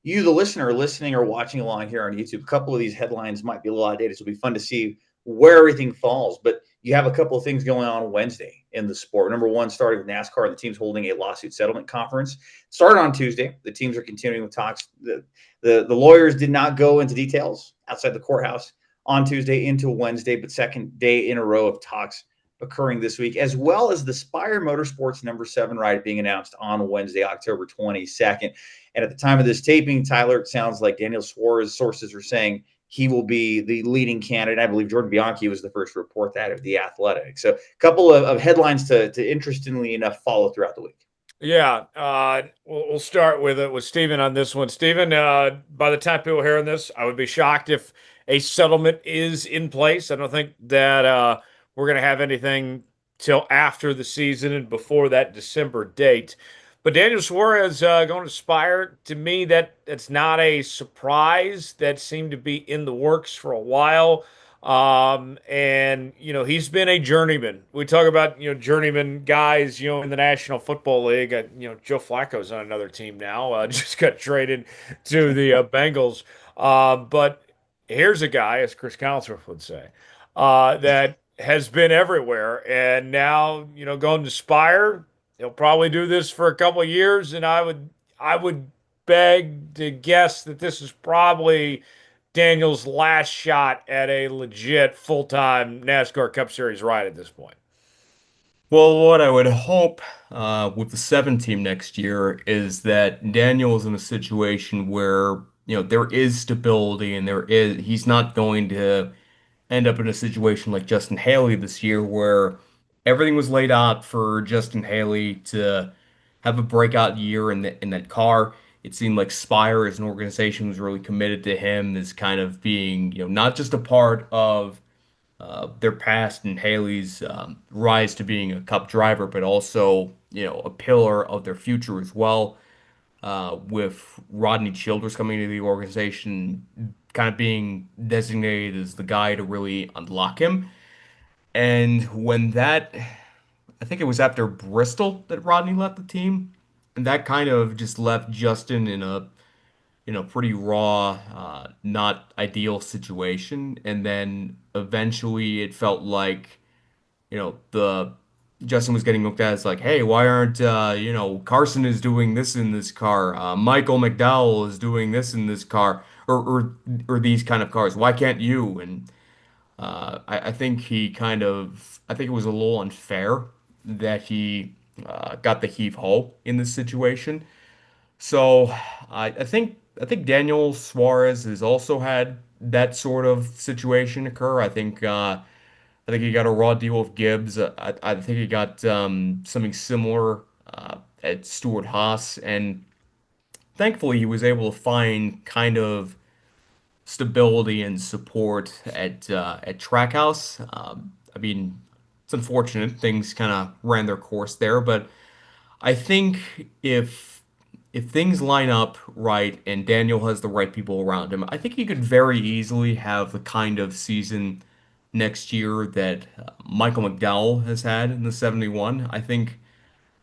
you, the listener, are listening or watching along here on YouTube, a couple of these headlines might be a little outdated. So it'll be fun to see where everything falls. But you have a couple of things going on Wednesday in the sport. Number one, starting with NASCAR, the team's holding a lawsuit settlement conference. Started on Tuesday. The teams are continuing with talks. The lawyers did not go into details outside the courthouse on Tuesday into Wednesday, but second day in a row of talks occurring this week, as well as the Spire Motorsports #7 ride being announced on Wednesday, October 22nd. And at the time of this taping, Tyler, it sounds like Daniel Suarez sources are saying he will be the leading candidate. I believe Jordan Bianchi was the first to report that of The Athletic. So a couple of headlines to interestingly enough follow throughout the week. Yeah, we'll start with Steven on this one. Steven, by the time people hearing this, I would be shocked if a settlement is in place. I don't think that we're going to have anything till after the season and before that December date. But Daniel Suarez going to Spire, to me, that's not a surprise. That seemed to be in the works for a while. And he's been a journeyman. We talk about journeyman guys in the National Football League. Joe Flacco's on another team now. Just got traded to the Bengals. But here's a guy, as Chris Collinsworth would say, that has been everywhere, and now going to Spire. He'll probably do this for a couple of years, and I would beg to guess that this is probably Daniel's last shot at a legit full-time NASCAR Cup Series ride at this point. Well, what I would hope with the 7 team next year is that Daniel is in a situation where, there is stability and he's not going to end up in a situation like Justin Haley this year where everything was laid out for Justin Haley to have a breakout year in that car. It seemed like Spire as an organization was really committed to him as kind of being, not just a part of their past and Haley's rise to being a Cup driver, but also, a pillar of their future as well. With Rodney Childers coming into the organization, kind of being designated as the guy to really unlock him. And I think it was after Bristol that Rodney left the team, and that kind of just left Justin in a pretty raw, not ideal situation. And then eventually it felt like, the Justin was getting looked at as like, hey, why aren't Carson is doing this in this car, Michael McDowell is doing this in this car, or these kind of cars. Why can't you? And I think I think it was a little unfair that he got the heave ho in this situation. So I think Daniel Suarez has also had that sort of situation occur. I think he got a raw deal with Gibbs. I think he got something similar at Stuart Haas, and thankfully he was able to find kind of stability and support at Trackhouse. I mean, it's unfortunate things kind of ran their course there, but I think if if things line up right and Daniel has the right people around him, I think he could very easily have the kind of season next year that Michael McDowell has had in the 71. I think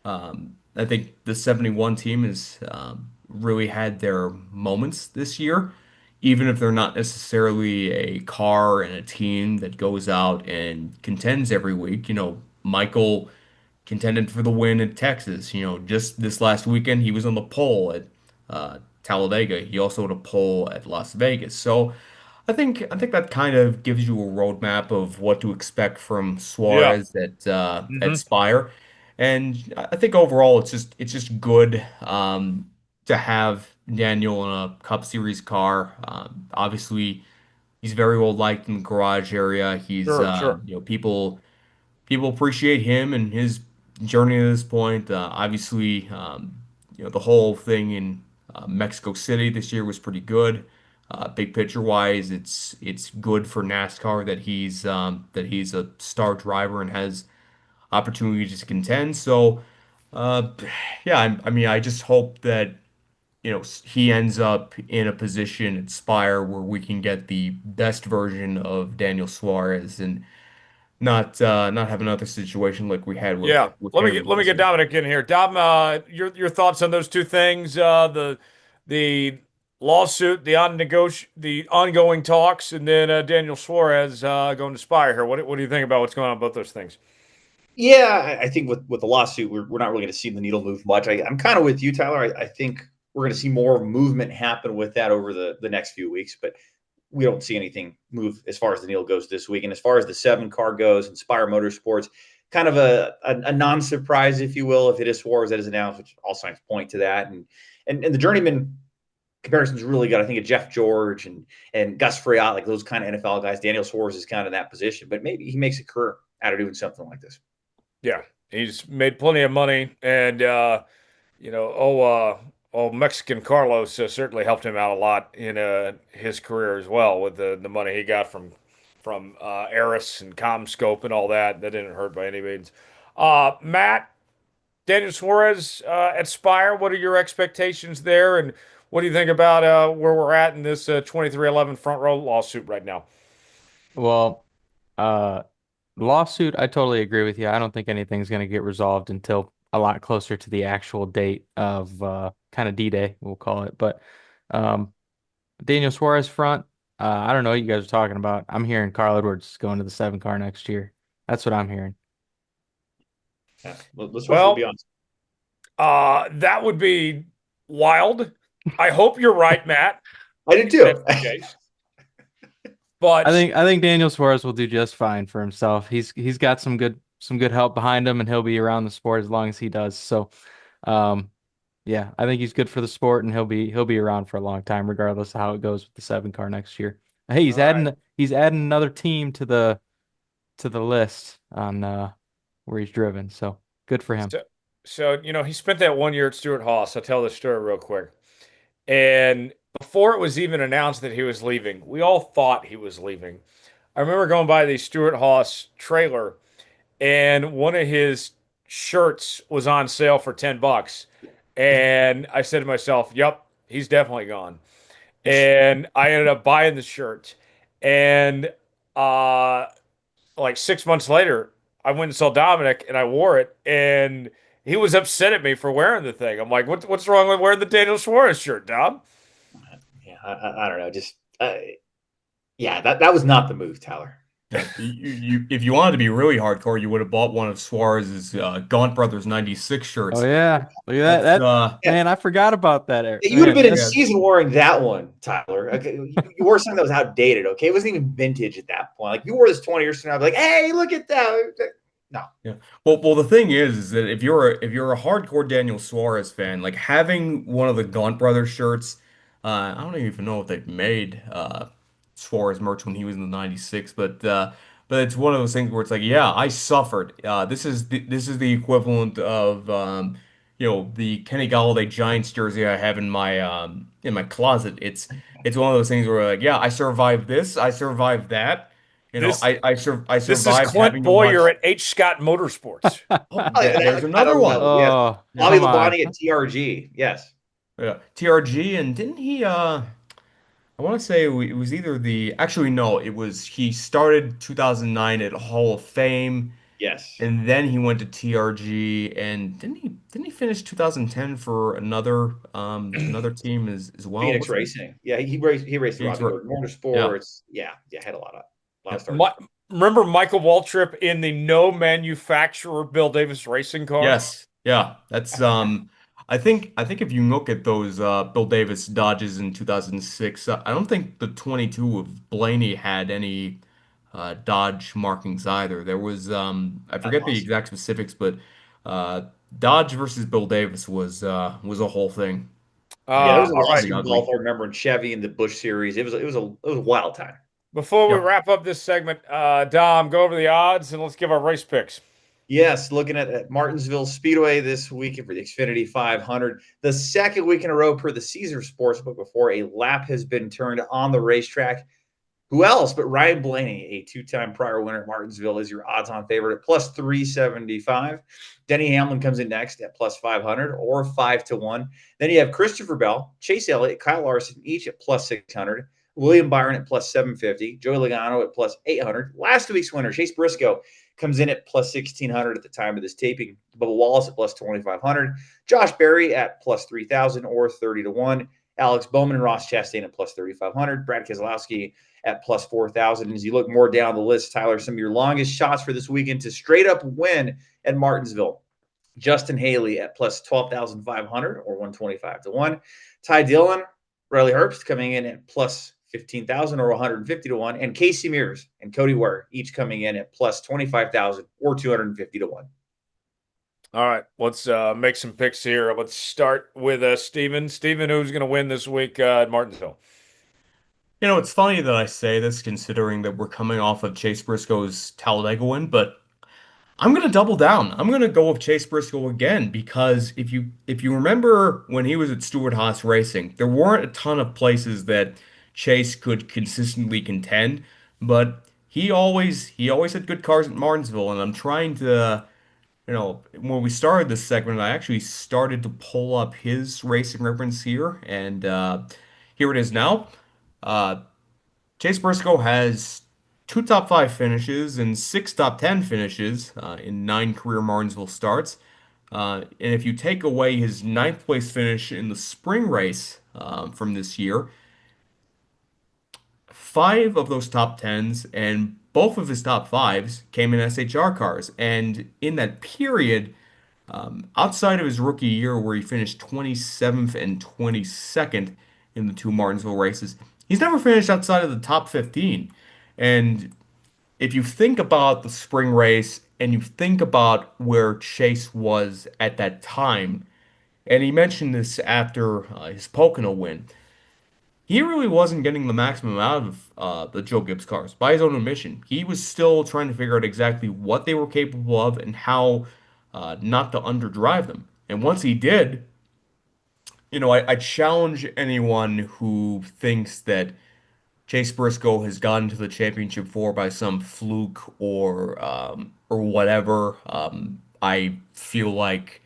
the 71 team has really had their moments this year, even if they're not necessarily a car and a team that goes out and contends every week. Michael contended for the win in Texas. Just this last weekend, he was on the pole at Talladega. He also had a pole at Las Vegas. So I think that kind of gives you a roadmap of what to expect from Yeah. Suarez at Hmm. Spire. And I think overall it's just good to have Daniel in a Cup Series car. Obviously, he's very well liked in the garage area. He's Sure, sure. people appreciate him and his journey to this point. Obviously, the whole thing in Mexico City this year was pretty good. Big picture wise, it's good for NASCAR that he's a star driver and has opportunities to contend. So, uh, yeah, I mean, I just hope that he ends up in a position at Spire where we can get the best version of Daniel Suarez and not have another situation like we had with Yeah. with Let me him get let me this get year. Dominic in here. Dom, your thoughts on those two things, the lawsuit, the ongoing talks, and then Daniel Suarez going to Spire here. What do you think about what's going on with both those things? Yeah, I think with the lawsuit, we're not really going to see the needle move much. I'm kind of with you, Tyler. I think we're going to see more movement happen with that over the next few weeks, but we don't see anything move as far as the needle goes this week. And as far as the 7 car goes, Inspire Motorsports, kind of a non-surprise, if you will, if it is Suarez that is announced, which all signs point to that. And the journeyman comparison's really good. I think of Jeff George and Gus Freyatt, like those kind of NFL guys. Daniel Suarez is kind of in that position, but maybe he makes a career out of doing something like this. Yeah, he's made plenty of money, and you know, Mexican Carlos certainly helped him out a lot in his career as well with the money he got from Eris and CommScope and all that. That didn't hurt by any means. Matt, Daniel Suarez at Spire. What are your expectations there, and what do you think about where we're at in this 2311 front row lawsuit right now? Well, uh, lawsuit, I totally agree with you. I don't think anything's going to get resolved until a lot closer to the actual date of kind of D-Day, we'll call it. But um, Daniel Suarez front, I don't know what you guys are talking about. I'm hearing Carl Edwards is going to the 7 car next year. That's what I'm hearing. Yeah, let's hope for the Well, beyond. that would be wild. I hope you're right, Matt. I did That's too. the case. But I think Daniel Suarez will do just fine for himself. He's got some good help behind him, and he'll be around the sport as long as he does. So, um, yeah, I think he's good for the sport, and he'll be around for a long time, regardless of how it goes with the 7 car next year. Hey, all right. he's adding another team to the list on where he's driven. So good for him. So he spent that 1 year at Stewart Haas. I'll tell this story real quick. And before it was even announced that he was leaving, we all thought he was leaving. I remember going by the Stewart Haas trailer, and one of his shirts was on sale for $10. And I said to myself, "Yep, he's definitely gone." And I ended up buying the shirt. And uh, like 6 months later, I went and saw Dominic and I wore it, and he was upset at me for wearing the thing. I'm like, what's wrong with wearing the Daniel Suarez shirt, Dom? Yeah, I don't know. Just yeah, that was not the move, Tyler. Yeah, if you wanted to be really hardcore, you would have bought one of Suarez's Gaunt Brothers '96 Oh shirts. yeah, look at that. That's Yeah, Man, I forgot about that. you would have Man, been in yeah, that's season wearing that one, Tyler. Okay, you wore something that was outdated. Okay, it wasn't even vintage at that point. Like you wore this 20 years from now, I'd be like, hey, look at that. No, yeah. Well, the thing is that if you're a hardcore Daniel Suarez fan, like having one of the Gaunt Brothers shirts, I don't even know if they've made Suarez merch when he was in the '96, but it's one of those things where it's like, yeah, I suffered. This is the equivalent of the Kenny Galladay Giants jersey I have in my closet. It's one of those things where like, yeah, I survived this, I survived that. This I this is survived Clint having to Boyer watch. at H. Scott Motorsports. Oh, oh, yeah, there's I another don't one. know. Yes, oh Bobby come on. Labonte at TRG. Yes, Yeah, TRG, and didn't he? I want to say it was either the. Actually, no, it was he started 2009 at Hall of Fame, Yes. and then he went to TRG, and didn't he finish 2010 for another team as well? Phoenix What's it? Racing. Yeah, he raced Phoenix, throughout the board. yeah, Motorsports. Yeah, had a lot yeah. of starts. Remember Michael Waltrip in the no manufacturer Bill Davis racing car? Yes. Yeah. That's I think if you look at those Bill Davis Dodges in 2006, I don't think the 22 of Blaney had any Dodge markings either. There was I That's forget the awesome. exact specifics, but uh Dodge versus Bill Davis was a whole thing. Yeah, there was a All right. Pretty lawsuit involved. ugly. I remember in Chevy and the Bush series. It was a wild time. Before we Yep. wrap up this segment, Dom, go over the odds and let's give our race picks. Yes, looking at Martinsville Speedway this weekend for the Xfinity 500, the second week in a row per the Caesar Sportsbook before a lap has been turned on the racetrack. Who else but Ryan Blaney, a two-time prior winner at Martinsville, is your odds-on favorite at plus 375. Denny Hamlin comes in next at plus 500 or 5-1. Then you have Christopher Bell, Chase Elliott, Kyle Larson, each at plus 600. William Byron at plus 750. Joey Logano at plus 800. Last week's winner, Chase Briscoe, comes in at plus 1600 at the time of this taping. Bubba Wallace at plus 2500. Josh Berry at plus 3000 or 30-1. Alex Bowman and Ross Chastain at plus 3500. Brad Keselowski at plus 4,000. As you look more down the list, Tyler, some of your longest shots for this weekend to straight up win at Martinsville. Justin Haley at plus 12,500 or 125-1. Ty Dillon, Riley Herbst coming in at plus 15,000 or 150-1. And Casey Mears and Cody Ware each coming in at plus 25,000 or 250-1. All right, let's make some picks here. Let's start with Steven. Steven, who's going to win this week at Martinsville? It's funny that I say this considering that we're coming off of Chase Briscoe's Talladega win, but I'm gonna double down. I'm gonna go with Chase Briscoe again because if you remember when he was at Stewart-Haas Racing, there weren't a ton of places that Chase could consistently contend, but he always had good cars at Martinsville, and I'm trying to, when we started this segment, I actually started to pull up his racing reference here, and here it is now. Uh, Chase Briscoe has two top five finishes and six top 10 finishes in nine career Martinsville starts. And if you take away his ninth place finish in the spring race from this year, five of those top 10s and both of his top fives came in SHR cars. And in that period, outside of his rookie year where he finished 27th and 22nd in the two Martinsville races, he's never finished outside of the top 15. And if you think about the spring race and you think about where Chase was at that time, and he mentioned this after his Pocono win, he really wasn't getting the maximum out of the Joe Gibbs cars by his own admission. He was still trying to figure out exactly what they were capable of and how not to underdrive them. And once he did, I challenge anyone who thinks that Chase Briscoe has gotten to the championship four by some fluke or whatever. I feel like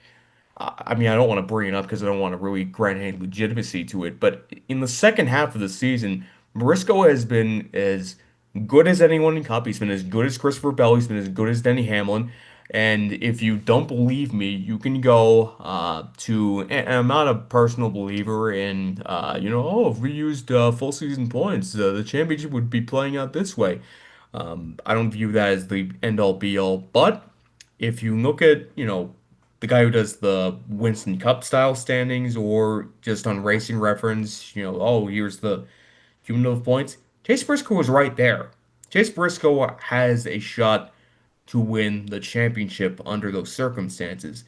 I mean I don't want to bring it up because I don't want to really grant any legitimacy to it. But in the second half of the season, Briscoe has been as good as anyone in Cup. He's been as good as Christopher Bell. He's been as good as Denny Hamlin. And if you don't believe me, you can go and I'm not a personal believer in, if we used full season points, the championship would be playing out this way. I don't view that as the end all be all. But if you look at, the guy who does the Winston Cup style standings or just on Racing Reference, here's the cumulative points. Chase Briscoe was right there. Chase Briscoe has a shot to win the championship under those circumstances.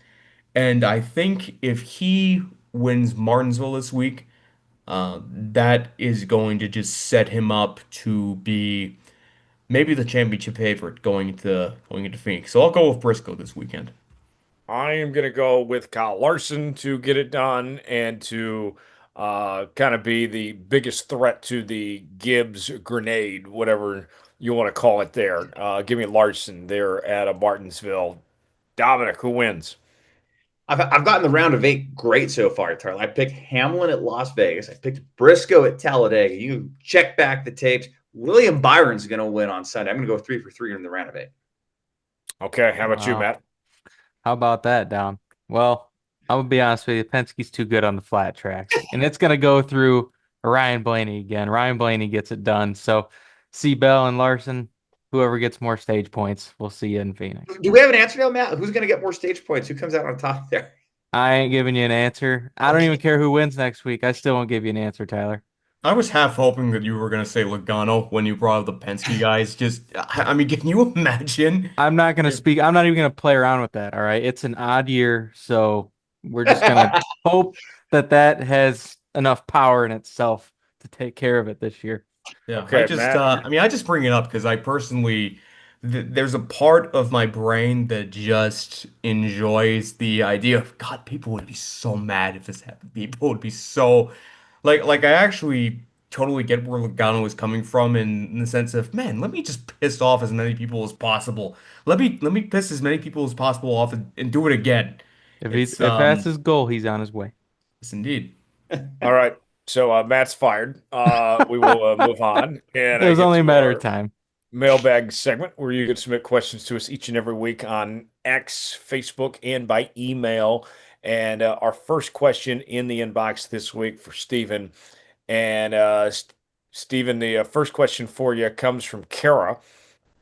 And I think if he wins Martinsville this week, that is going to just set him up to be maybe the championship favorite going into Phoenix. So I'll go with Briscoe this weekend. I am going to go with Kyle Larson to get it done and to kind of be the biggest threat to the Gibbs grenade, whatever you want to call it there. Give me Larson there at a Martinsville. Dominic, who wins? I've gotten the round of 8 great so far, Tyler. I picked Hamlin at Las Vegas. I picked Briscoe at Talladega. You check back the tapes. William Byron's going to win on Sunday. I'm going to go 3 for 3 in the round of 8. Okay, how about you, Wow. Matt? How about that, Dom? Well, I'm gonna be honest with you. Penske's too good on the flat tracks, and it's gonna go through Ryan Blaney again. Ryan Blaney gets it done. So, Bell and Larson, whoever gets more stage points, we'll see you in Phoenix. Do we have an answer now, Matt? Who's going to get more stage points? Who comes out on top there? I ain't giving you an answer. I don't even care who wins next week. I still won't give you an answer, Tyler. I was half hoping that you were gonna say Logano when you brought up the Penske guys. I mean, can you imagine? I'm not gonna If, speak. I'm not even gonna play around with that. All right, it's an odd year, so we're just gonna hope that that has enough power in itself to take care of it this year. yeah, Okay, Matt. I mean, I just bring it up because I personally, there's a part of my brain that just enjoys the idea of, God, people would be so mad if this happened. People would be so, I actually totally get where Logano was coming from in the sense of, man, let me just piss off as many people as possible. Let me piss as many people as possible off and do it again. It's, If that's his goal, he's on his way. yes, indeed. All right. So Matt's fired. We will move on and It was get only a to matter of our time. mailbag segment where you can submit questions to us each and every week on X, Facebook, and by email. And our first question in the inbox this week for Stephen. And Stephen, the first question for you comes from Kara.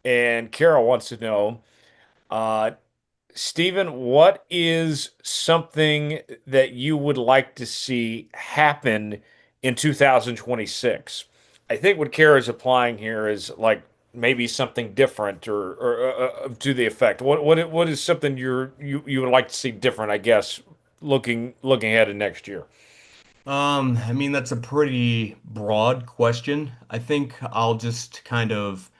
And Kara wants to know, uh, Stephen, what is something that you would like to see happen in 2026? I think what Kara is applying here is like maybe something different or to the effect. What is something you would like to see different, I guess, looking ahead to next year? I mean, that's a pretty broad question. I think I'll just kind of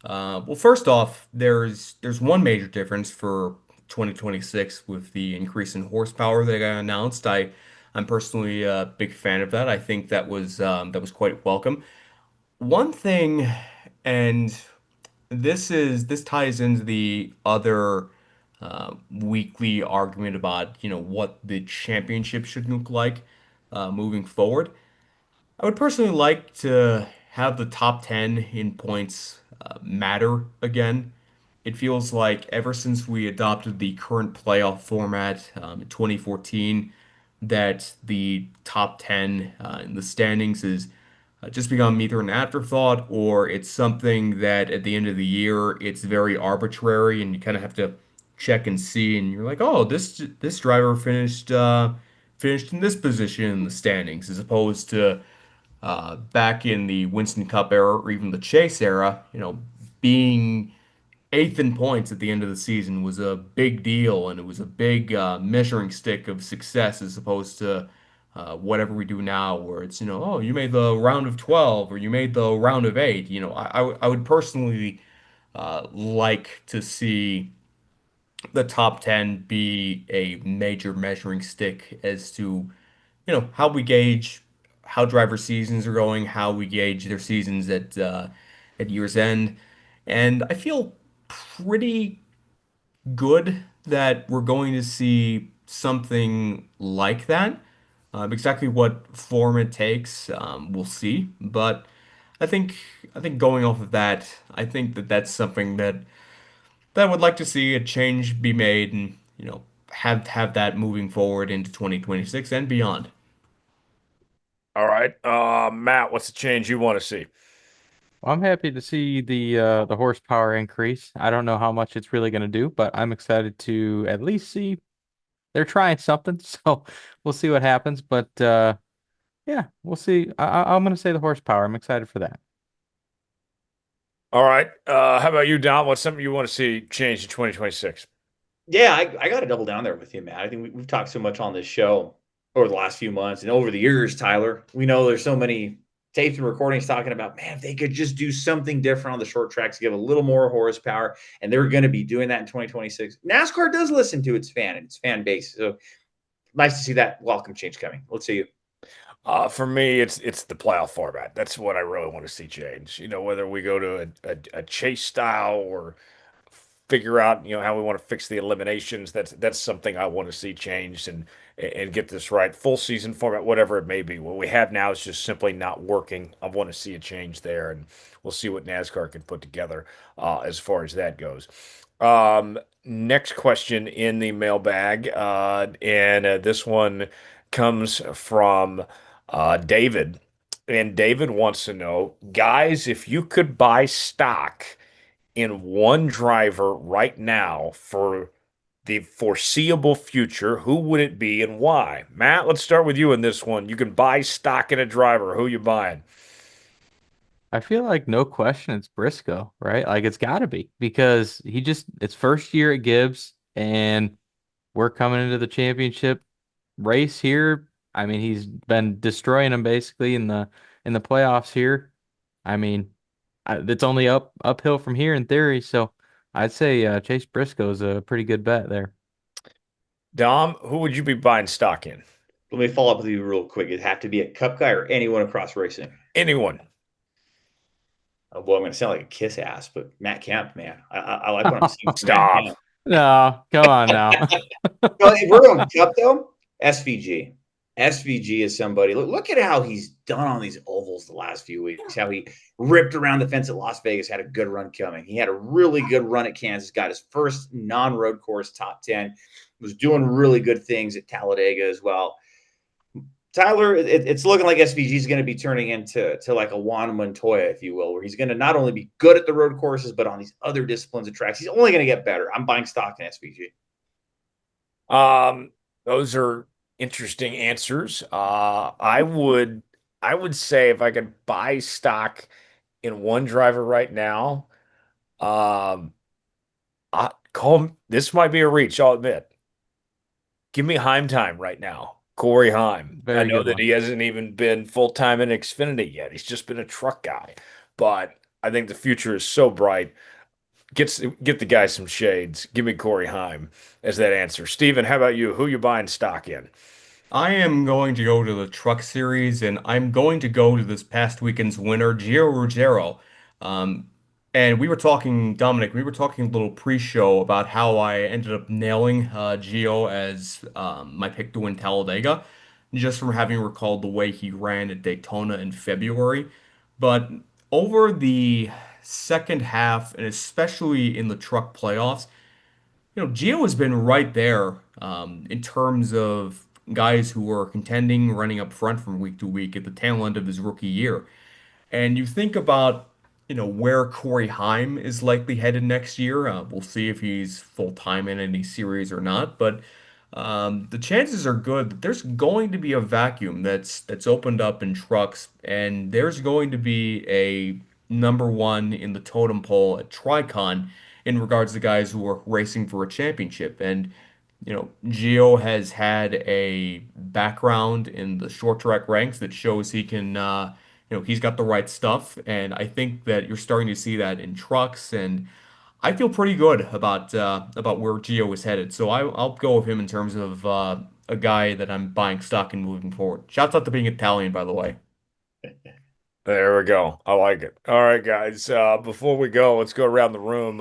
well, first off, there's one major difference for 2026 with the increase in horsepower that got announced. I'm personally a big fan of that. I think that was quite welcome. One thing, and this ties into the other weekly argument about, what the championship should look like moving forward. I would personally like to have the top 10 in points matter again. It feels like ever since we adopted the current playoff format in 2014, that the top 10 in the standings is just become either an afterthought or it's something that at the end of the year it's very arbitrary and you kind of have to check and see and you're like, oh, this driver finished in this position in the standings as opposed to back in the Winston Cup era or even the Chase era, being eighth in points at the end of the season was a big deal, and it was a big measuring stick of success as opposed to whatever we do now, where it's, oh, you made the round of 12 or you made the round of 8. I would personally like to see the top 10 be a major measuring stick as to how we gauge how driver seasons are going, how we gauge their seasons at year's end, and I feel pretty good that we're going to see something like that. Exactly what form it takes, we'll see. But I think I think going off of that, I think that that's something that I would like to see a change be made, and have that moving forward into 2026 and beyond. All right. Matt, what's the change you want to see? Well, I'm happy to see the horsepower increase. I don't know how much it's really going to do, but I'm excited to at least see they're trying something. So we'll see what happens. But yeah, we'll see. I'm going to say the horsepower. I'm excited for that. All right. How about you, Don? What's something you want to see change in 2026? Yeah, I got to double down there with you, Matt. I think we've talked so much on this show over the last few months and over the years, Tyler. We know there's so many tapes and recordings talking about, man, if they could just do something different on the short tracks, give a little more horsepower, and they're going to be doing that in 2026. NASCAR does listen to its fan and its fan base. So nice to see that welcome change coming. Let's see you. For me, it's the playoff format. That's what I really want to see change. Whether we go to a chase style or figure out, how we want to fix the eliminations. That's something I want to see changed and get this right. Full season format, whatever it may be. What we have now is just simply not working. I want to see a change there, and we'll see what NASCAR can put together as far as that goes. Next question in the mailbag, and this one comes from David. And David wants to know, guys, if you could buy stock in one driver right now for the foreseeable future, who would it be and why? Matt, let's start with you in this one. You can buy stock in a driver. Who you buying? I feel like no question it's Briscoe, right? Like it's got to be because it's first year at Gibbs and we're coming into the championship race here. I mean, he's been destroying them basically in the playoffs here. I mean, it's only uphill from here in theory, so I'd say Chase Briscoe's a pretty good bet there. Dom, who would you be buying stock in? Let me follow up with you real quick. It'd have to be a Cup guy or anyone across racing. Anyone. Well, I'm going to sound like a kiss ass, but Matt Kemp, man, I like what I'm seeing from Matt Stop. Kemp. No, come on now. Well, if we're on Cup though, SVG. SVG is somebody. Look at how he's done on these ovals the last few weeks. How he ripped around the fence at Las Vegas, had a good run coming. He had a really good run at Kansas, got his first non-road course top 10, was doing really good things at Talladega as well. Tyler, it's looking like SVG is going to be turning into like a Juan Montoya, if you will, where he's going to not only be good at the road courses, but on these other disciplines of tracks, he's only going to get better. I'm buying stock in SVG. Those are interesting answers. I would say if I could buy stock in one driver right now, um, this might be a reach, I'll admit. Give me Heim time right now. Corey Heim. I Very know good that one. he hasn't even been full time in Xfinity yet. He's just been a truck guy. But I think the future is so bright. Get the guy some shades. Give me Corey Heim as that answer. Steven, how about you? Who you buying stock in? I am going to go to the Truck Series, and I'm going to go to this past weekend's winner, Gio Ruggiero. Um, and we were talking, Dominic, we were talking a little pre-show about how I ended up nailing Gio as my pick to win Talladega, just from having recalled the way he ran at Daytona in February. But over the second half, and especially in the truck playoffs, Gio has been right there in terms of guys who are contending, running up front from week to week at the tail end of his rookie year. And you think about, where Corey Heim is likely headed next year. We'll see if he's full time in any series or not, but the chances are good that there's going to be a vacuum that's opened up in trucks, and there's going to be a number one in the totem pole at Tricon in regards to guys who are racing for a championship. And Gio has had a background in the short track ranks that shows he can, he's got the right stuff. And I think that you're starting to see that in trucks. And I feel pretty good about where Gio is headed. So I'll go with him in terms of a guy that I'm buying stock in moving forward. Shouts out to being Italian, by the way. There we go. I like it. All right, guys. Before we go, let's go around the room.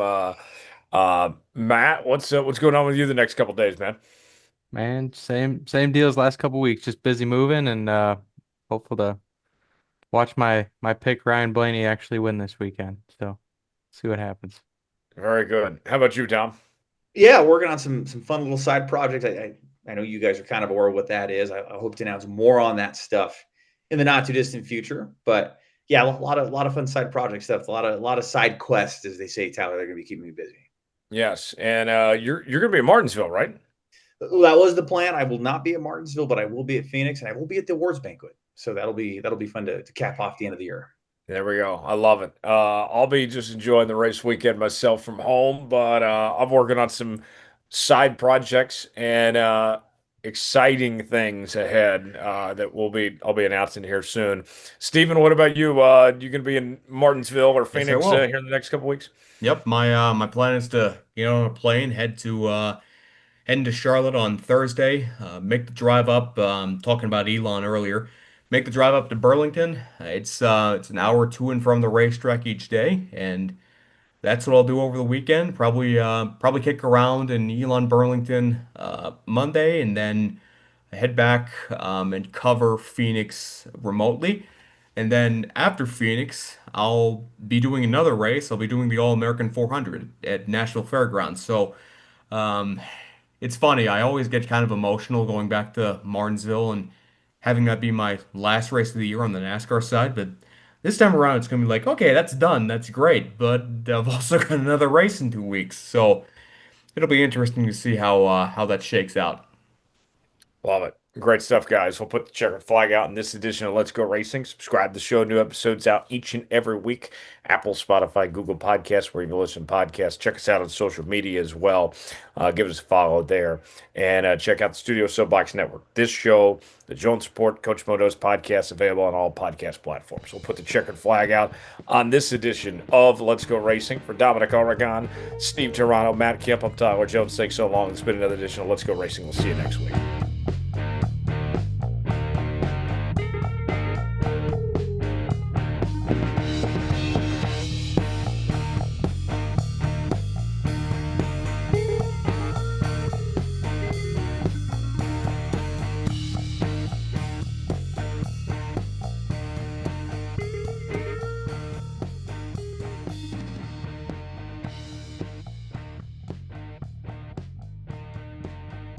Matt, what's going on with you the next couple days, man? Man, same deal as last couple weeks. Just busy moving and hopeful to watch my pick Ryan Blaney actually win this weekend. So see what happens. Very good. How about you, Tom? Yeah, working on some fun little side projects. I know you guys are kind of aware of what that is. I hope to announce more on that stuff in the not too distant future. But yeah, a lot of fun side project stuff. A lot of side quests, as they say, Tyler. They're going to be keeping me busy. Yes, and you're gonna be in Martinsville, right? That was the plan. I will not be at Martinsville, but I will be at Phoenix, and I will be at the awards banquet. So that'll be fun to cap off the end of the year. There we go. I love it. I'll be just enjoying the race weekend myself from home, but I'm working on some side projects and exciting things ahead that I'll be announcing here soon. Stephen, what about you? You gonna be in Martinsville or Yes, I Phoenix will. here in the next couple weeks? Yep, my plan is to get on a plane, heading to Charlotte on Thursday. Make the drive up. Talking about Elon earlier. Make the drive up to Burlington. It's an hour to and from the racetrack each day, and that's what I'll do over the weekend. Probably kick around in Elon Burlington Monday, and then head back and cover Phoenix remotely. And then after Phoenix, I'll be doing another race. I'll be doing the All-American 400 at Nashville Fairgrounds. So um, it's funny. I always get kind of emotional going back to Martinsville and having that be my last race of the year on the NASCAR side. But this time around, it's going to be like, okay, that's done. That's great. But I've also got another race in 2 weeks. So it'll be interesting to see how that shakes out. Love it. Great stuff, guys. We'll put the checkered flag out in this edition of Let's Go Racing. Subscribe to the show. New episodes out each and every week. Apple, Spotify, Google Podcasts, where you can listen to podcasts. Check us out on social media as well. Give us a follow there. And check out the Studio Soapbox Network. This show, the Jones Support, Coach Moto's podcast, available on all podcast platforms. We'll put the checkered flag out on this edition of Let's Go Racing. For Dominic Aragon, Steve Taranto, Matt Kemp, I'm Tyler Jones. Thanks so long. It's been another edition of Let's Go Racing. We'll see you next week.